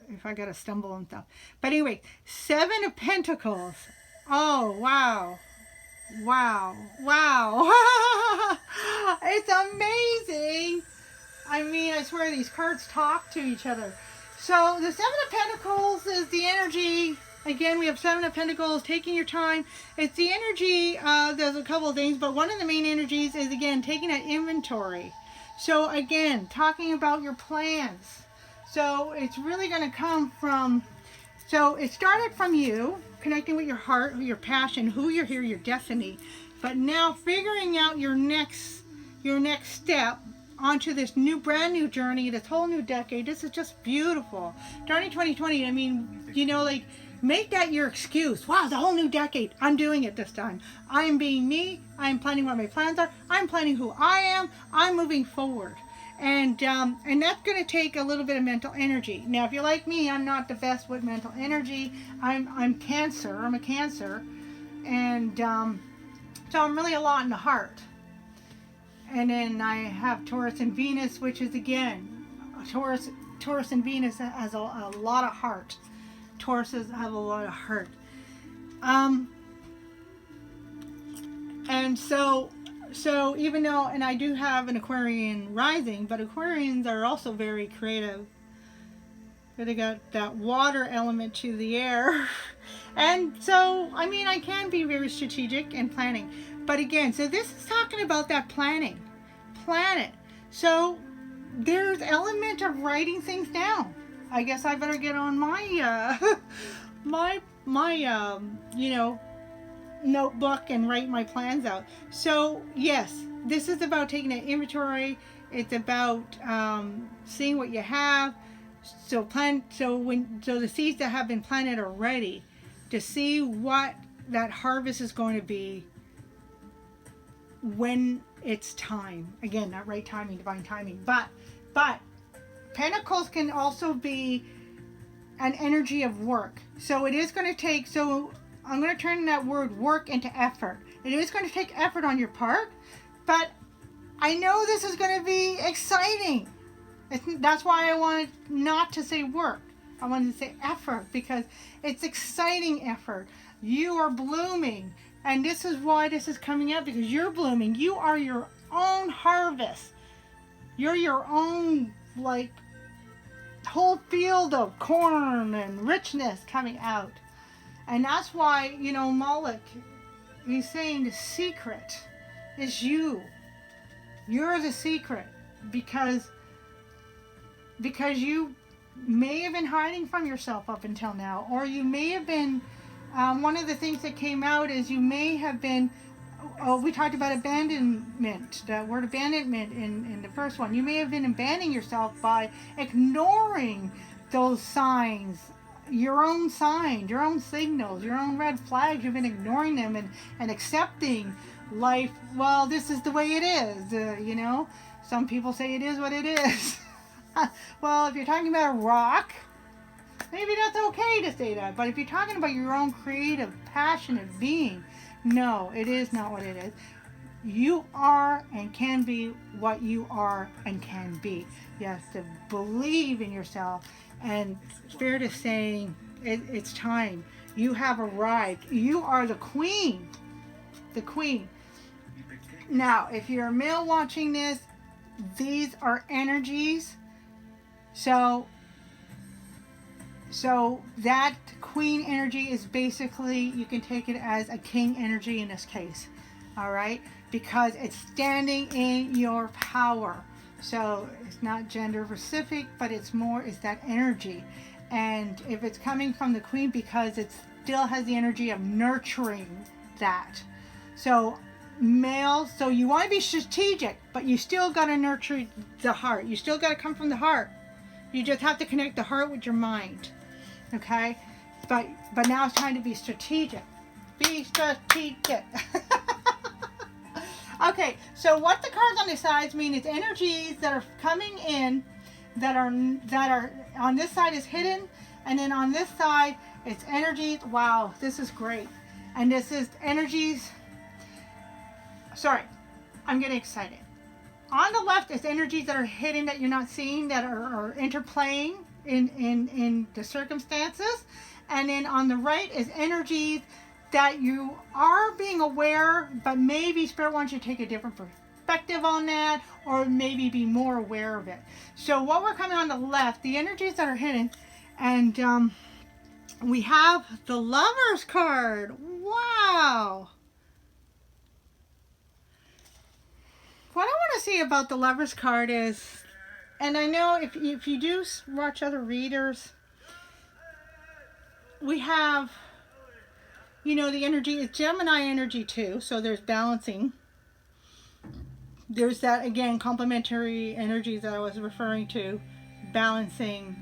if I got to stumble and stuff. But anyway, 7 of Pentacles. Oh, wow. Wow. It's amazing. I mean, I swear these cards talk to each other. So the 7 of Pentacles is the energy. Again, we have 7 of Pentacles, taking your time. It's the energy, there's a couple of things, but one of the main energies is, again, taking an inventory. So again, talking about your plans. So it's really going to come from, so it started from you, connecting with your heart, your passion, who you're here, your destiny. But now figuring out your next step onto this brand new journey, this whole new decade. This is just beautiful. Starting 2020, I mean, you know, like, Make that your excuse. Wow, it's a whole new decade. I'm doing it this time. I'm being me. I'm planning what my plans are. I'm planning who I am. I'm moving forward. And that's going to take a little bit of mental energy. Now, if you're like me, I'm not the best with mental energy. I'm Cancer. I'm a Cancer. And so I'm really a lot in the heart. And then I have Taurus and Venus, which is, again, Taurus and Venus has a lot of heart. Tauruses have a lot of heart. And so even though, and I do have an Aquarian rising, but Aquarians are also very creative. They got that water element to the air. And so, I mean, I can be very strategic and planning. But again, so this is talking about that planning. Plan it. So there's element of writing things down. I guess I better get on my notebook and write my plans out. So yes, this is about taking an inventory. It's about seeing what you have. So the seeds that have been planted are ready to see what that harvest is going to be when it's time. Again, not right timing, divine timing. But Pentacles can also be an energy of work. So it is going to take, so I'm going to turn that word work into effort. It is going to take effort on your part, but I know this is going to be exciting. That's why I wanted not to say work. I wanted to say effort, because it's exciting effort. You are blooming, and this is why this is coming out, because you're blooming. You are your own harvest. You're your own, like, whole field of corn and richness coming out. And that's why, Moloch, he's saying the secret is you. You're the secret, because you may have been hiding from yourself up until now, or you may have been, one of the things that came out is you may have been, we talked about abandonment, the word abandonment in the first one. You may have been abandoning yourself by ignoring those signs, your own signs, your own signals, your own red flags. You've been ignoring them and accepting life. Well, this is the way it is, Some people say it is what it is. Well, if you're talking about a rock, maybe that's okay to say that. But if you're talking about your own creative, passionate being, no, it is not what it is. You are and can be what you are and can be. You have to believe in yourself. And it's fair to say, it's time. You have arrived. You are the queen. The queen. Now, if you're a male watching this, these are energies. So that queen energy is basically, you can take it as a king energy in this case. All right? Because it's standing in your power. So it's not gender specific, but it's that energy. And if it's coming from the queen, because it still has the energy of nurturing that. So males, so you want to be strategic, but you still got to nurture the heart. You still got to come from the heart. You just have to connect the heart with your mind. Okay? But now it's time to be strategic. Be strategic. Okay, so what the cards on the sides mean is energies that are coming in that are on this side is hidden, and then on this side it's energies. Wow, this is great. And this is energies. Sorry, I'm getting excited. On the left is energies that are hidden, that you're not seeing, that are interplaying in the circumstances. And then on the right is energies that you are being aware, but maybe Spirit wants you to take a different perspective on that, or maybe be more aware of it. So what we're coming on the left, the energies that are hidden, and we have the Lovers card. Wow. What I want to say about the Lovers card is, and I know if you do watch other readers, we have, the energy is Gemini energy too. So there's balancing. There's that, again, complementary energies that I was referring to. Balancing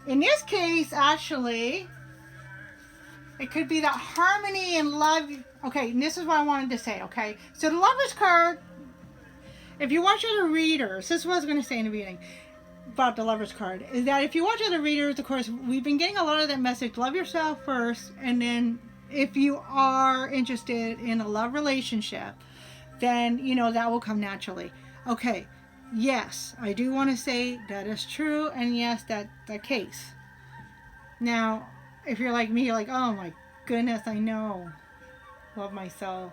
in this case, actually, it could be that harmony and love. Okay, and this is what I wanted to say, okay? So the Lover's card, if you watch other readers, this is what I was going to say in the beginning about the Lover's card, is that if you watch other readers, of course, we've been getting a lot of that message, love yourself first, and then if you are interested in a love relationship, then, you know, that will come naturally. Okay, yes, I do want to say that is true, and yes, that's the case. Now, if you're like me, you're like, oh my goodness, I know. Love myself.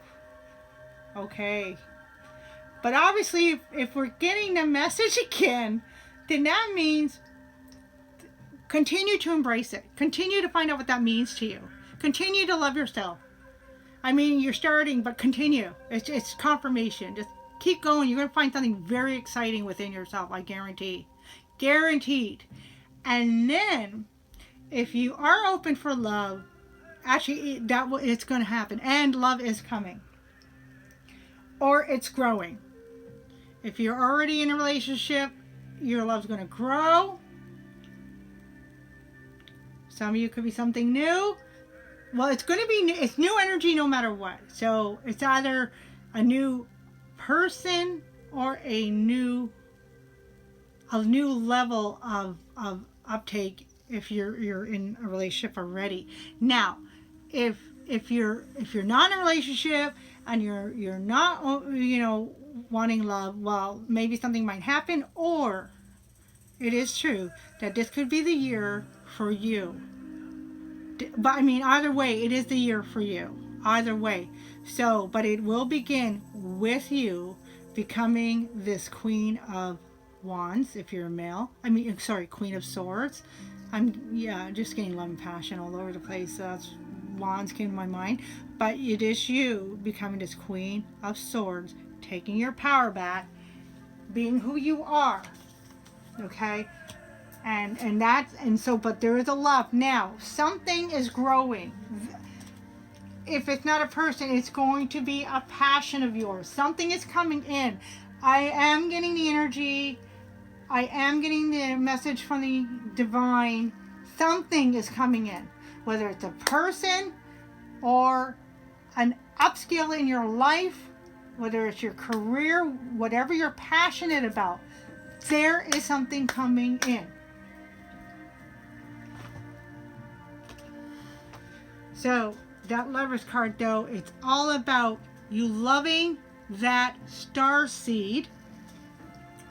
Okay. But obviously, if we're getting the message again, then that means continue to embrace it. Continue to find out what that means to you. Continue to love yourself. I mean, you're starting, but continue. It's confirmation. Just keep going. You're going to find something very exciting within yourself, I guarantee. Guaranteed. And then, if you are open for love, actually, it's going to happen. And love is coming. Or it's growing. If you're already in a relationship, your love's going to grow. Some of you could be something new. Well, it's going to be, it's new energy no matter what. So it's either a new person or a new level of uptake if you're in a relationship already. Now, if you're not in a relationship and you're not, you know, wanting love, well, maybe something might happen, or it is true that this could be the year for you. But I mean, either way, it is the year for you. Either way. So, but it will begin with you becoming this Queen of Wands, if you're a male. I mean, sorry, Queen of Swords. I'm just getting love and passion all over the place. That's Wands came to my mind. But it is you becoming this Queen of Swords, taking your power back, being who you are. Okay? But there is a love. Now, something is growing. If it's not a person, it's going to be a passion of yours. Something is coming in. I am getting the energy. I am getting the message from the divine. Something is coming in. Whether it's a person or an upskill in your life, whether it's your career, whatever you're passionate about, there is something coming in. So, that Lover's card, though, it's all about you loving that star seed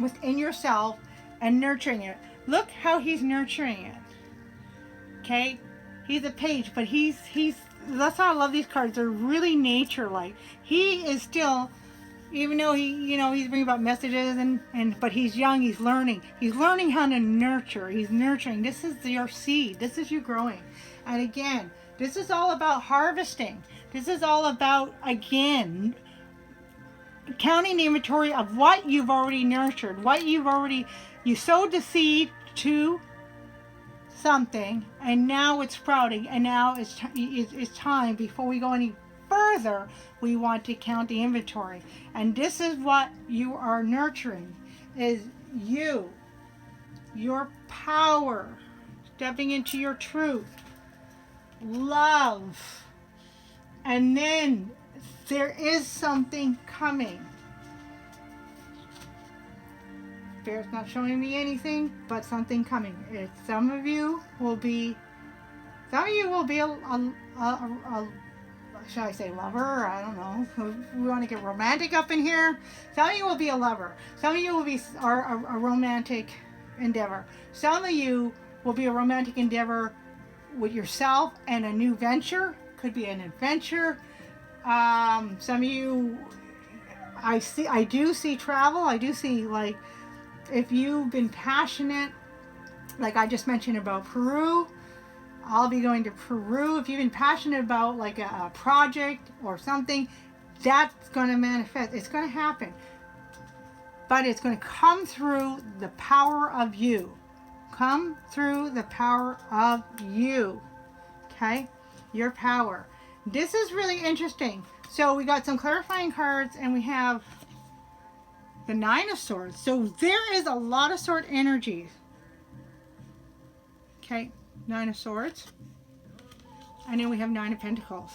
within yourself and nurturing it. Look how he's nurturing it. Okay? He's a page, but he's that's how I love these cards. They're really nature-like. He is still, even though he's bringing about messages but he's young, he's learning. He's learning how to nurture. He's nurturing. This is your seed. This is you growing. And again, this is all about harvesting. This is all about, again, counting the inventory of what you've already nurtured, you sowed the seed to something, and now it's sprouting, and now it's time. Before we go any further, we want to count the inventory. And this is what you are nurturing, is your power, stepping into your truth, love, and then there is something coming. Spirit's not showing me anything, but something coming. Some of you will be a should I say lover? I don't know. We want to get romantic up in here. Some of you will be a lover. Some of you will be a romantic endeavor. Some of you will be a romantic endeavor with yourself and a new venture. Could be an adventure. Some of you, I do see travel. I do see, like, if you've been passionate, like I just mentioned about Peru, I'll be going to Peru. If you've been passionate about like a project or something, that's going to manifest. It's going to happen. But it's going to come through the power of you. Come through the power of you. Okay? Your power. This is really interesting. So we got some clarifying cards, and we have the Nine of Swords. So there is a lot of sword energies. Okay, Nine of Swords. And then we have Nine of Pentacles.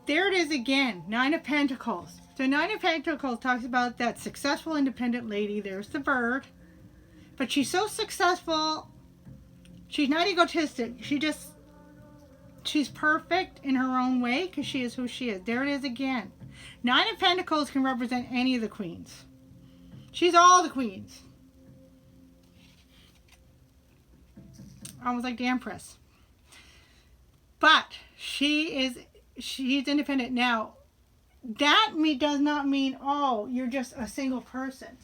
There it is again, Nine of Pentacles. So Nine of Pentacles talks about that successful independent lady. There's the bird. But she's so successful, she's not egotistic. She's perfect in her own way because she is who she is. There it is again. Nine of Pentacles can represent any of the queens. She's all the queens. Almost like the Empress. But she's independent. Now, that does not mean, oh, you're just a single person.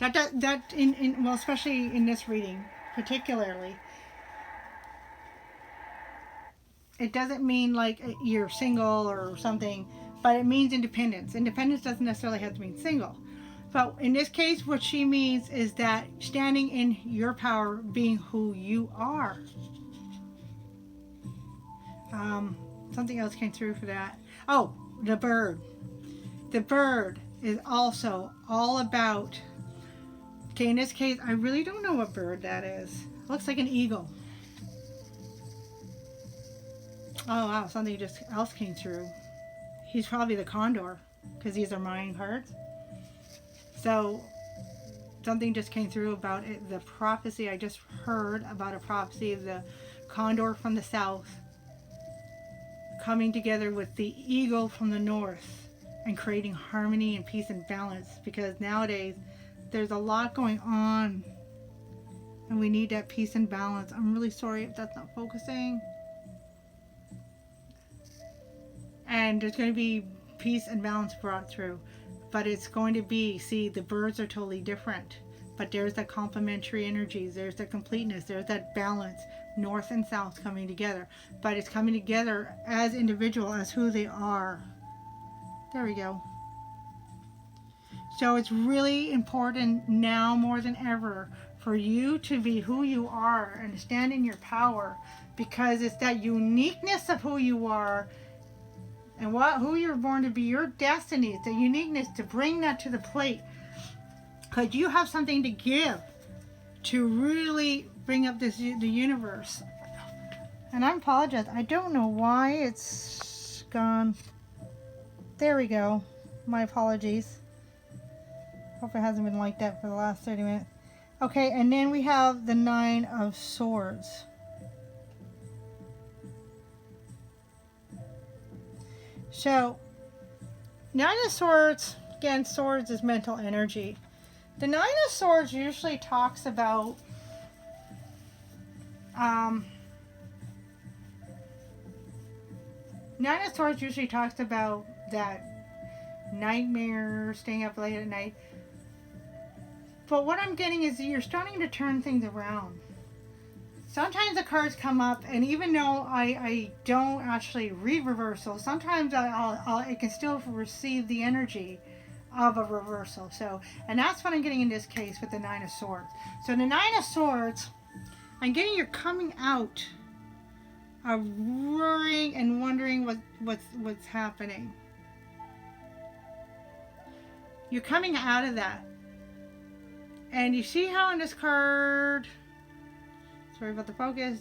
Well, especially in this reading, particularly, it doesn't mean like you're single or something, but it means independence. Independence doesn't necessarily have to mean single. But in this case, what she means is that standing in your power, being who you are. Something else came through for that. Oh, the bird. The bird is also all about, okay, in this case, I really don't know what bird that is. It looks like an eagle. Oh wow, something just else came through. He's probably the condor, because these are Mayan cards. So something just came through about it, the prophecy. I just heard about a prophecy of the condor from the south coming together with the eagle from the north and creating harmony and peace and balance, because nowadays there's a lot going on and we need that peace and balance. I'm really sorry if that's not focusing. And there's going to be peace and balance brought through, but it's going to be, see, the birds are totally different, but there's that complementary energies, there's the completeness, there's that balance, north and south coming together, but it's coming together as individual, as who they are. There we go. So it's really important now more than ever for you to be who you are and stand in your power, because it's that uniqueness of who you are and who you're born to be, your destiny. It's the uniqueness to bring that to the plate, because you have something to give to really bring up the universe. And I apologize, I don't know why it's gone. There we go. My apologies. Hope it hasn't been like that for the last 30 minutes. Okay, and then we have the Nine of Swords. So, Nine of Swords, again, swords is mental energy. The Nine of Swords usually talks about Nine of Swords usually talks about that nightmare, staying up late at night. But what I'm getting is you're starting to turn things around. Sometimes the cards come up, and even though I don't actually read reversal, sometimes I can still receive the energy of a reversal. So, and that's what I'm getting in this case with the Nine of Swords. So the Nine of Swords, I'm getting you're coming out of worrying and wondering what's happening. You're coming out of that. And you see how in this card, sorry about the focus,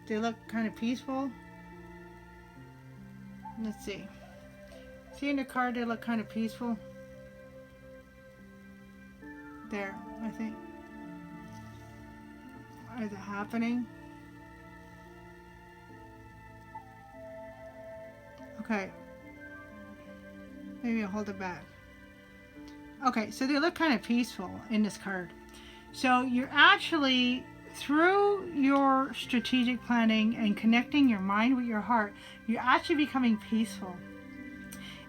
they look kind of peaceful. Let's see. See in the card they look kind of peaceful. There, I think. Is it happening? Okay. Maybe I'll hold it back. Okay, so they look kind of peaceful in this card. So you're actually, through your strategic planning and connecting your mind with your heart, you're actually becoming peaceful.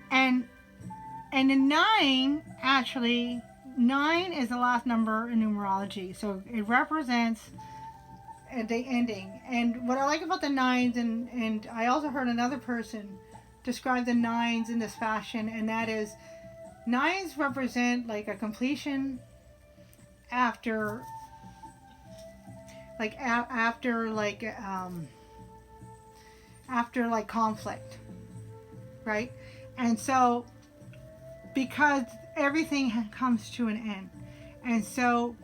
And the 9, actually, 9 is the last number in numerology. So it represents the ending. And what I like about the 9s, and I also heard another person describe the 9s in this fashion, and that is, 9s represent like a completion after conflict, right? And so because everything comes to an end, and so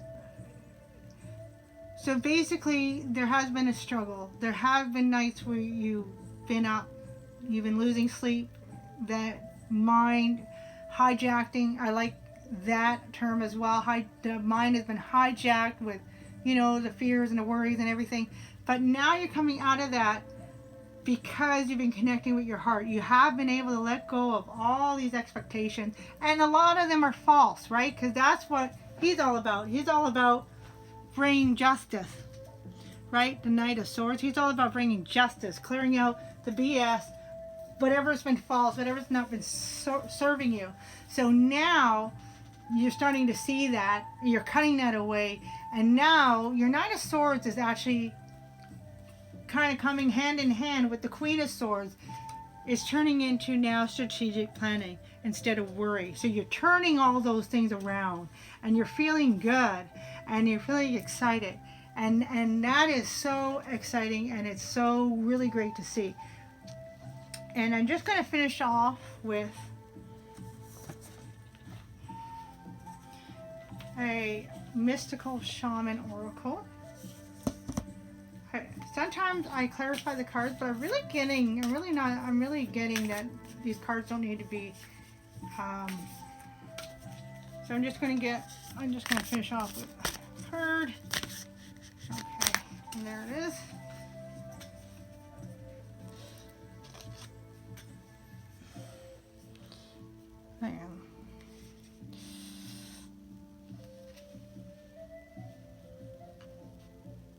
So basically, there has been a struggle. There have been nights where you've been up, you've been losing sleep, that mind hijacking. I like that term as well. The mind has been hijacked with, the fears and the worries and everything. But now you're coming out of that because you've been connecting with your heart. You have been able to let go of all these expectations. And a lot of them are false, right? Because that's what he's all about. He's all about bringing justice, right? The Knight of Swords. He's all about bringing justice, clearing out the BS, whatever's been false, whatever's not been serving you. So now you're starting to see that. You're cutting that away. And now your Knight of Swords is actually kind of coming hand in hand with the Queen of Swords. Is turning into now strategic planning instead of worry. So you're turning all those things around and you're feeling good and you're feeling excited. And that is so exciting, and it's so really great to see. And I'm just going to finish off with a mystical shaman oracle. Sometimes I clarify the cards, but I'm really getting that these cards don't need to be, so I'm just going to finish off with a card. Okay, and there it is. Hang on.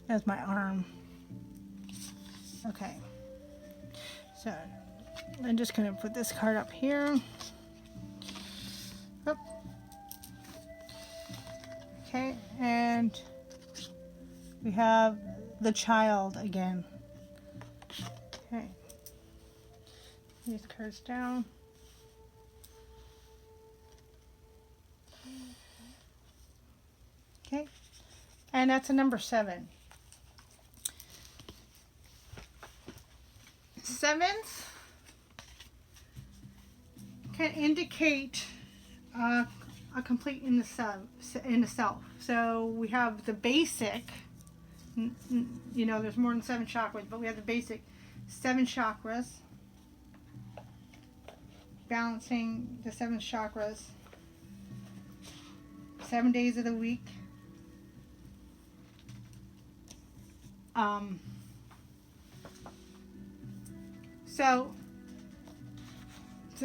That's my arm. Okay, so I'm just going to put this card up here. Oop. Okay, and we have the Child again. Okay, these cards down. Okay, and that's a number 7. Sevens can indicate a complete in the self. So we have the basic, there's more than 7 chakras, but we have the basic 7 chakras, balancing the 7 chakras, 7 days of the week. So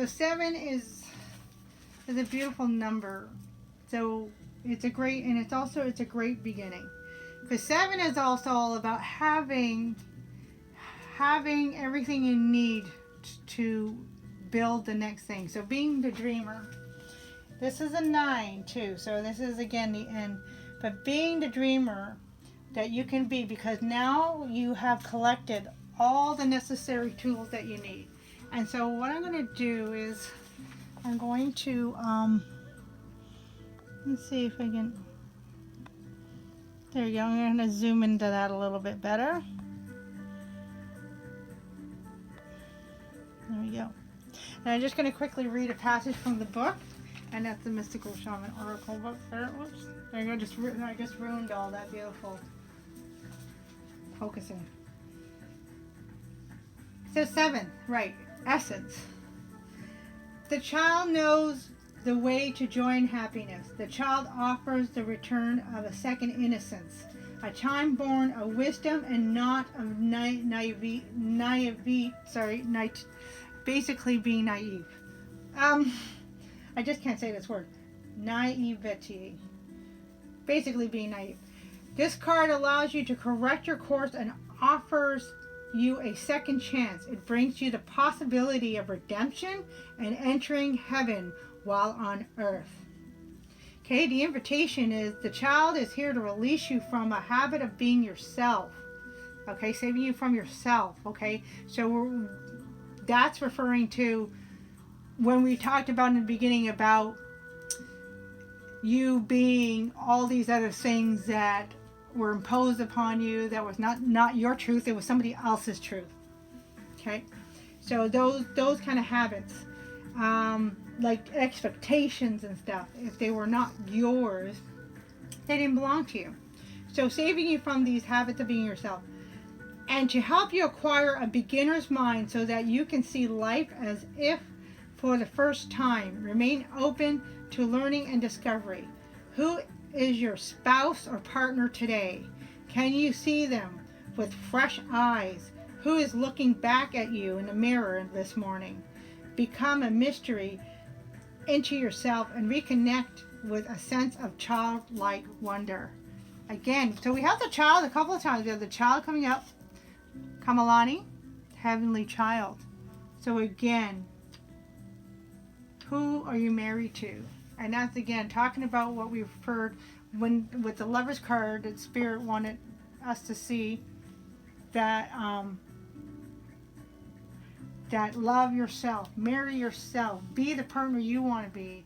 7 is a beautiful number. So it's a great beginning. Because 7 is also all about having everything you need to build the next thing. So being the dreamer. This is a 9 too. So this is again the end. But being the dreamer that you can be, because now you have collected all the necessary tools that you need. And so what I'm going to do is I'm going to let's see if I can, there you go. I'm going to zoom into that a little bit better. There we go. And I'm just going to quickly read a passage from the book, and that's the Mystical Shaman Oracle book. Whoops, there you go. I just ruined all that beautiful focusing. So 7, right, essence. The child knows the way to joy and happiness. The child offers the return of a second innocence, a child born of wisdom and not of basically being naive. I just can't say this word. Naivety. Basically being naive. This card allows you to correct your course and offers you a second chance. It brings you the possibility of redemption and entering heaven while on earth. Okay, the invitation is the child is here to release you from a habit of being yourself. Okay, saving you from yourself. Okay, so that's referring to when we talked about in the beginning about you being all these other things that were imposed upon you, that was not your truth, it was somebody else's truth. Okay, so those kind of habits, like expectations and stuff, if they were not yours, they didn't belong to you. So saving you from these habits of being yourself. And to help you acquire a beginner's mind so that you can see life as if for the first time. Remain open to learning and discovery. Who is your spouse or partner today? Can you see them with fresh eyes? Who is looking back at you in the mirror this morning? Become a mystery into yourself and reconnect with a sense of childlike wonder. Again, so we have the child a couple of times. We have the child coming up, Kamalani, heavenly child. So again, who are you married to? And that's again talking about what we've heard when with the Lover's card that Spirit wanted us to see, that that love yourself, marry yourself, be the partner you want to be.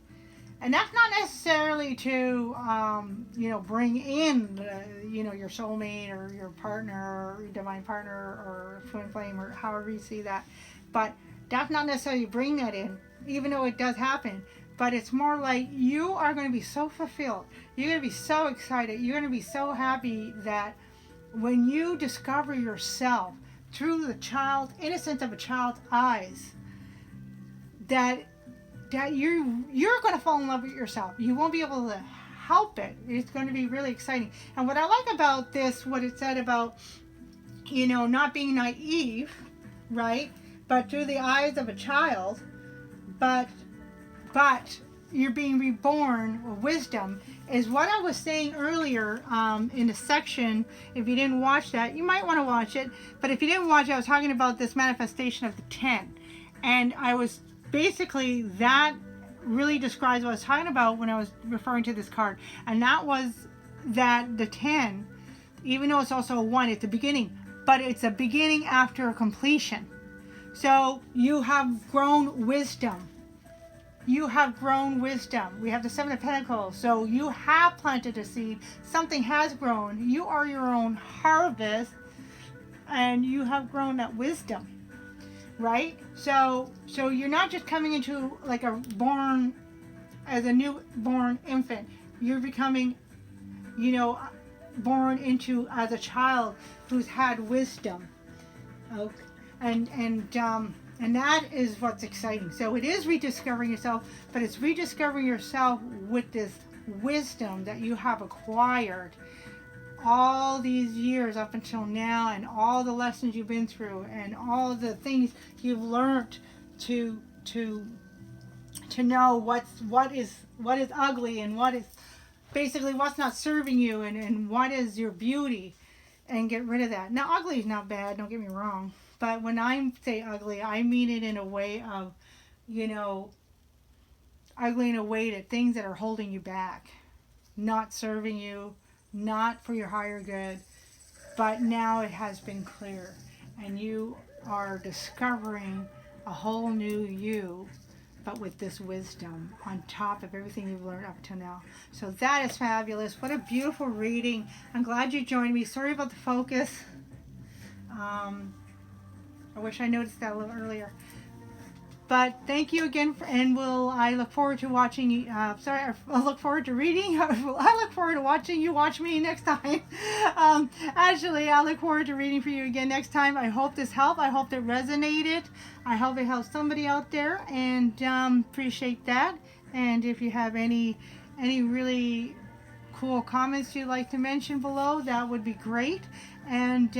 And that's not necessarily to, bring in, your soulmate or your partner or your divine partner or twin flame or however you see that. But that's not necessarily bring that in, even though it does happen. But it's more like you are going to be so fulfilled. You're going to be so excited. You're going to be so happy that when you discover yourself through the child, innocence of a child's eyes, that you're going to fall in love with yourself. You won't be able to help it. It's going to be really exciting. And what I like about this, what it said about, not being naive, right? But through the eyes of a child, but you're being reborn with wisdom, is what I was saying earlier in the section. If you didn't watch that, you might want to watch it. But if you didn't watch it, I was talking about this manifestation of the 10. And I was basically, that really describes what I was talking about when I was referring to this card. And that was that the 10, even though it's also a 1, it's a beginning. But it's a beginning after a completion. So you have grown wisdom. You have grown wisdom. We have the 7 of Pentacles. So you have planted a seed. Something has grown. You are your own harvest. And you have grown that wisdom. Right? So you're not just coming into like as a newborn infant. You're becoming, born into as a child who's had wisdom. Okay. And that is what's exciting. So it is rediscovering yourself, but it's rediscovering yourself with this wisdom that you have acquired all these years up until now, and all the lessons you've been through, and all the things you've learned to know what is ugly, and what is basically what's not serving you, and what is your beauty, and get rid of that. Now, ugly is not bad, don't get me wrong, but when I say ugly, I mean it in a way of, ugly in a way that things that are holding you back, not serving you, not for your higher good. But now it has been clear, and you are discovering a whole new you, but with this wisdom on top of everything you've learned up till now. So that is fabulous. What a beautiful reading. I'm glad you joined me. Sorry about the focus. I wish I noticed that a little earlier. But thank you again, and I look forward to watching you. I look forward to reading. I look forward to watching you watch me next time. Actually, I look forward to reading for you again next time. I hope this helped. I hope it resonated. I hope it helped somebody out there, and appreciate that. And if you have any really cool comments you'd like to mention below, that would be great. And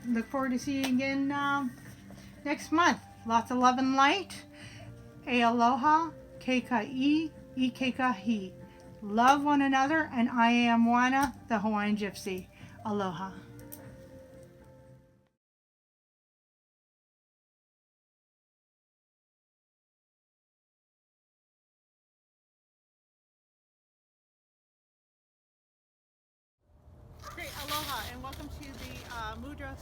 look forward to seeing you again next month. Lots of love and light. Aloha, Kekahi, Kekahi. Love one another, and I am Moana, the Hawaiian Gypsy. Aloha. Great, aloha, and welcome to the Mudra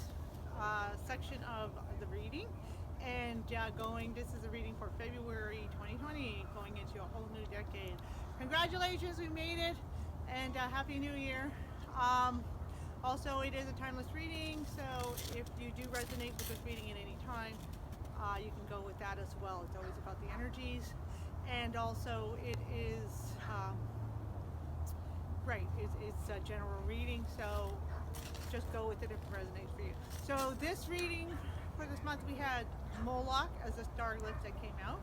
section of the reading. And this is a reading for February 2020, going into a whole new decade. Congratulations, we made it, and Happy New Year. Also, it is a timeless reading, so if you do resonate with this reading at any time, you can go with that as well. It's always about the energies, and also it is Right, it's a general reading, so just go with it if it resonates for you. So this reading for this month, we had Moloch as a star list that came out.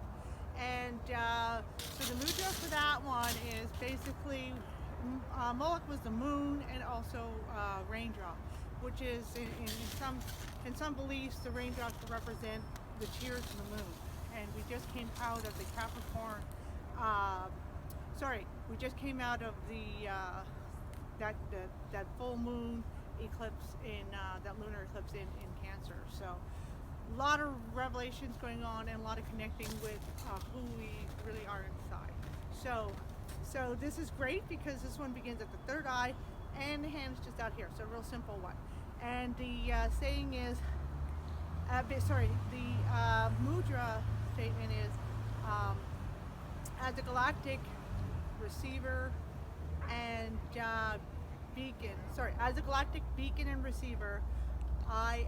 And so the mudra for that one is basically, Moloch was the moon and also raindrop, which is in some beliefs the raindrops represent the tears of the moon. And we just came out of the Capricorn, we just came out of the that full moon eclipse in that lunar eclipse in Cancer. So a lot of revelations going on and a lot of connecting with who we really are inside. So this is great because this one begins at the third eye and the hand is just out here. So a real simple one. And the saying is, the mudra statement is, as a galactic receiver and as a galactic beacon and receiver, I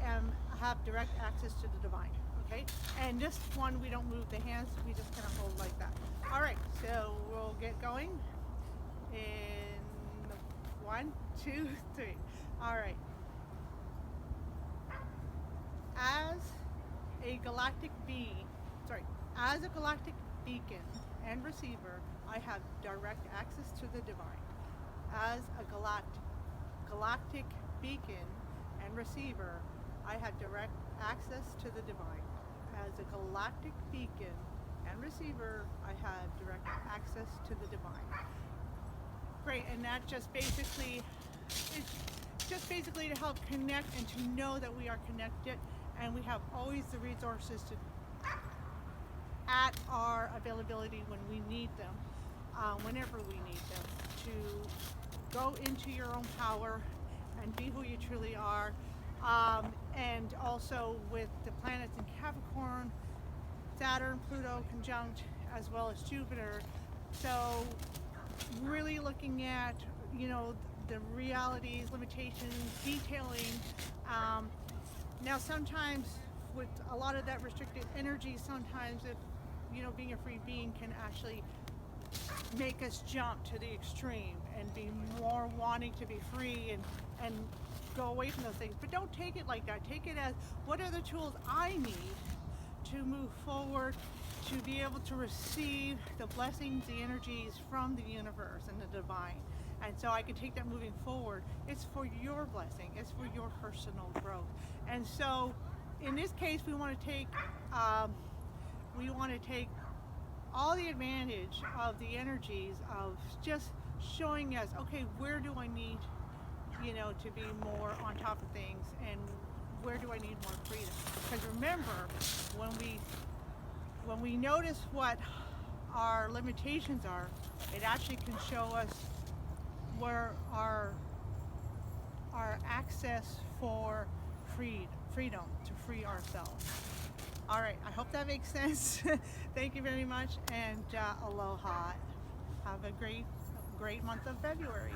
have direct access to the divine. Okay, and this one we don't move the hands, we just kind of hold like that. All right, so we'll get going in 1, 2, 3. All right. As a galactic beacon and receiver, I have direct access to the divine. As a galactic beacon and receiver, I have direct access to the divine. As a galactic beacon and receiver, I have direct access to the divine. Great, and that it's just basically to help connect and to know that we are connected and we have always the resources at our availability when we need them, whenever we need them, to go into your own power and be who you truly are. And also with the planets in Capricorn, Saturn, Pluto conjunct, as well as Jupiter. So really looking at, the realities, limitations, detailing. Now sometimes with a lot of that restricted energy, sometimes if, being a free being can actually make us jump to the extreme and be more wanting to be free and go away from those things. But don't take it like that. Take it as, what are the tools I need to move forward, to be able to receive the blessings, the energies from the universe and the divine. And so I can take that moving forward. It's for your blessing. It's for your personal growth. And so in this case, we want to take all the advantage of the energies of just showing us, okay, where do I need, to be more on top of things, and where do I need more freedom? Because remember, when we notice what our limitations are, it actually can show us where our access for freedom to free ourselves. All right, I hope that makes sense. Thank you very much, and aloha. Have a great month of February.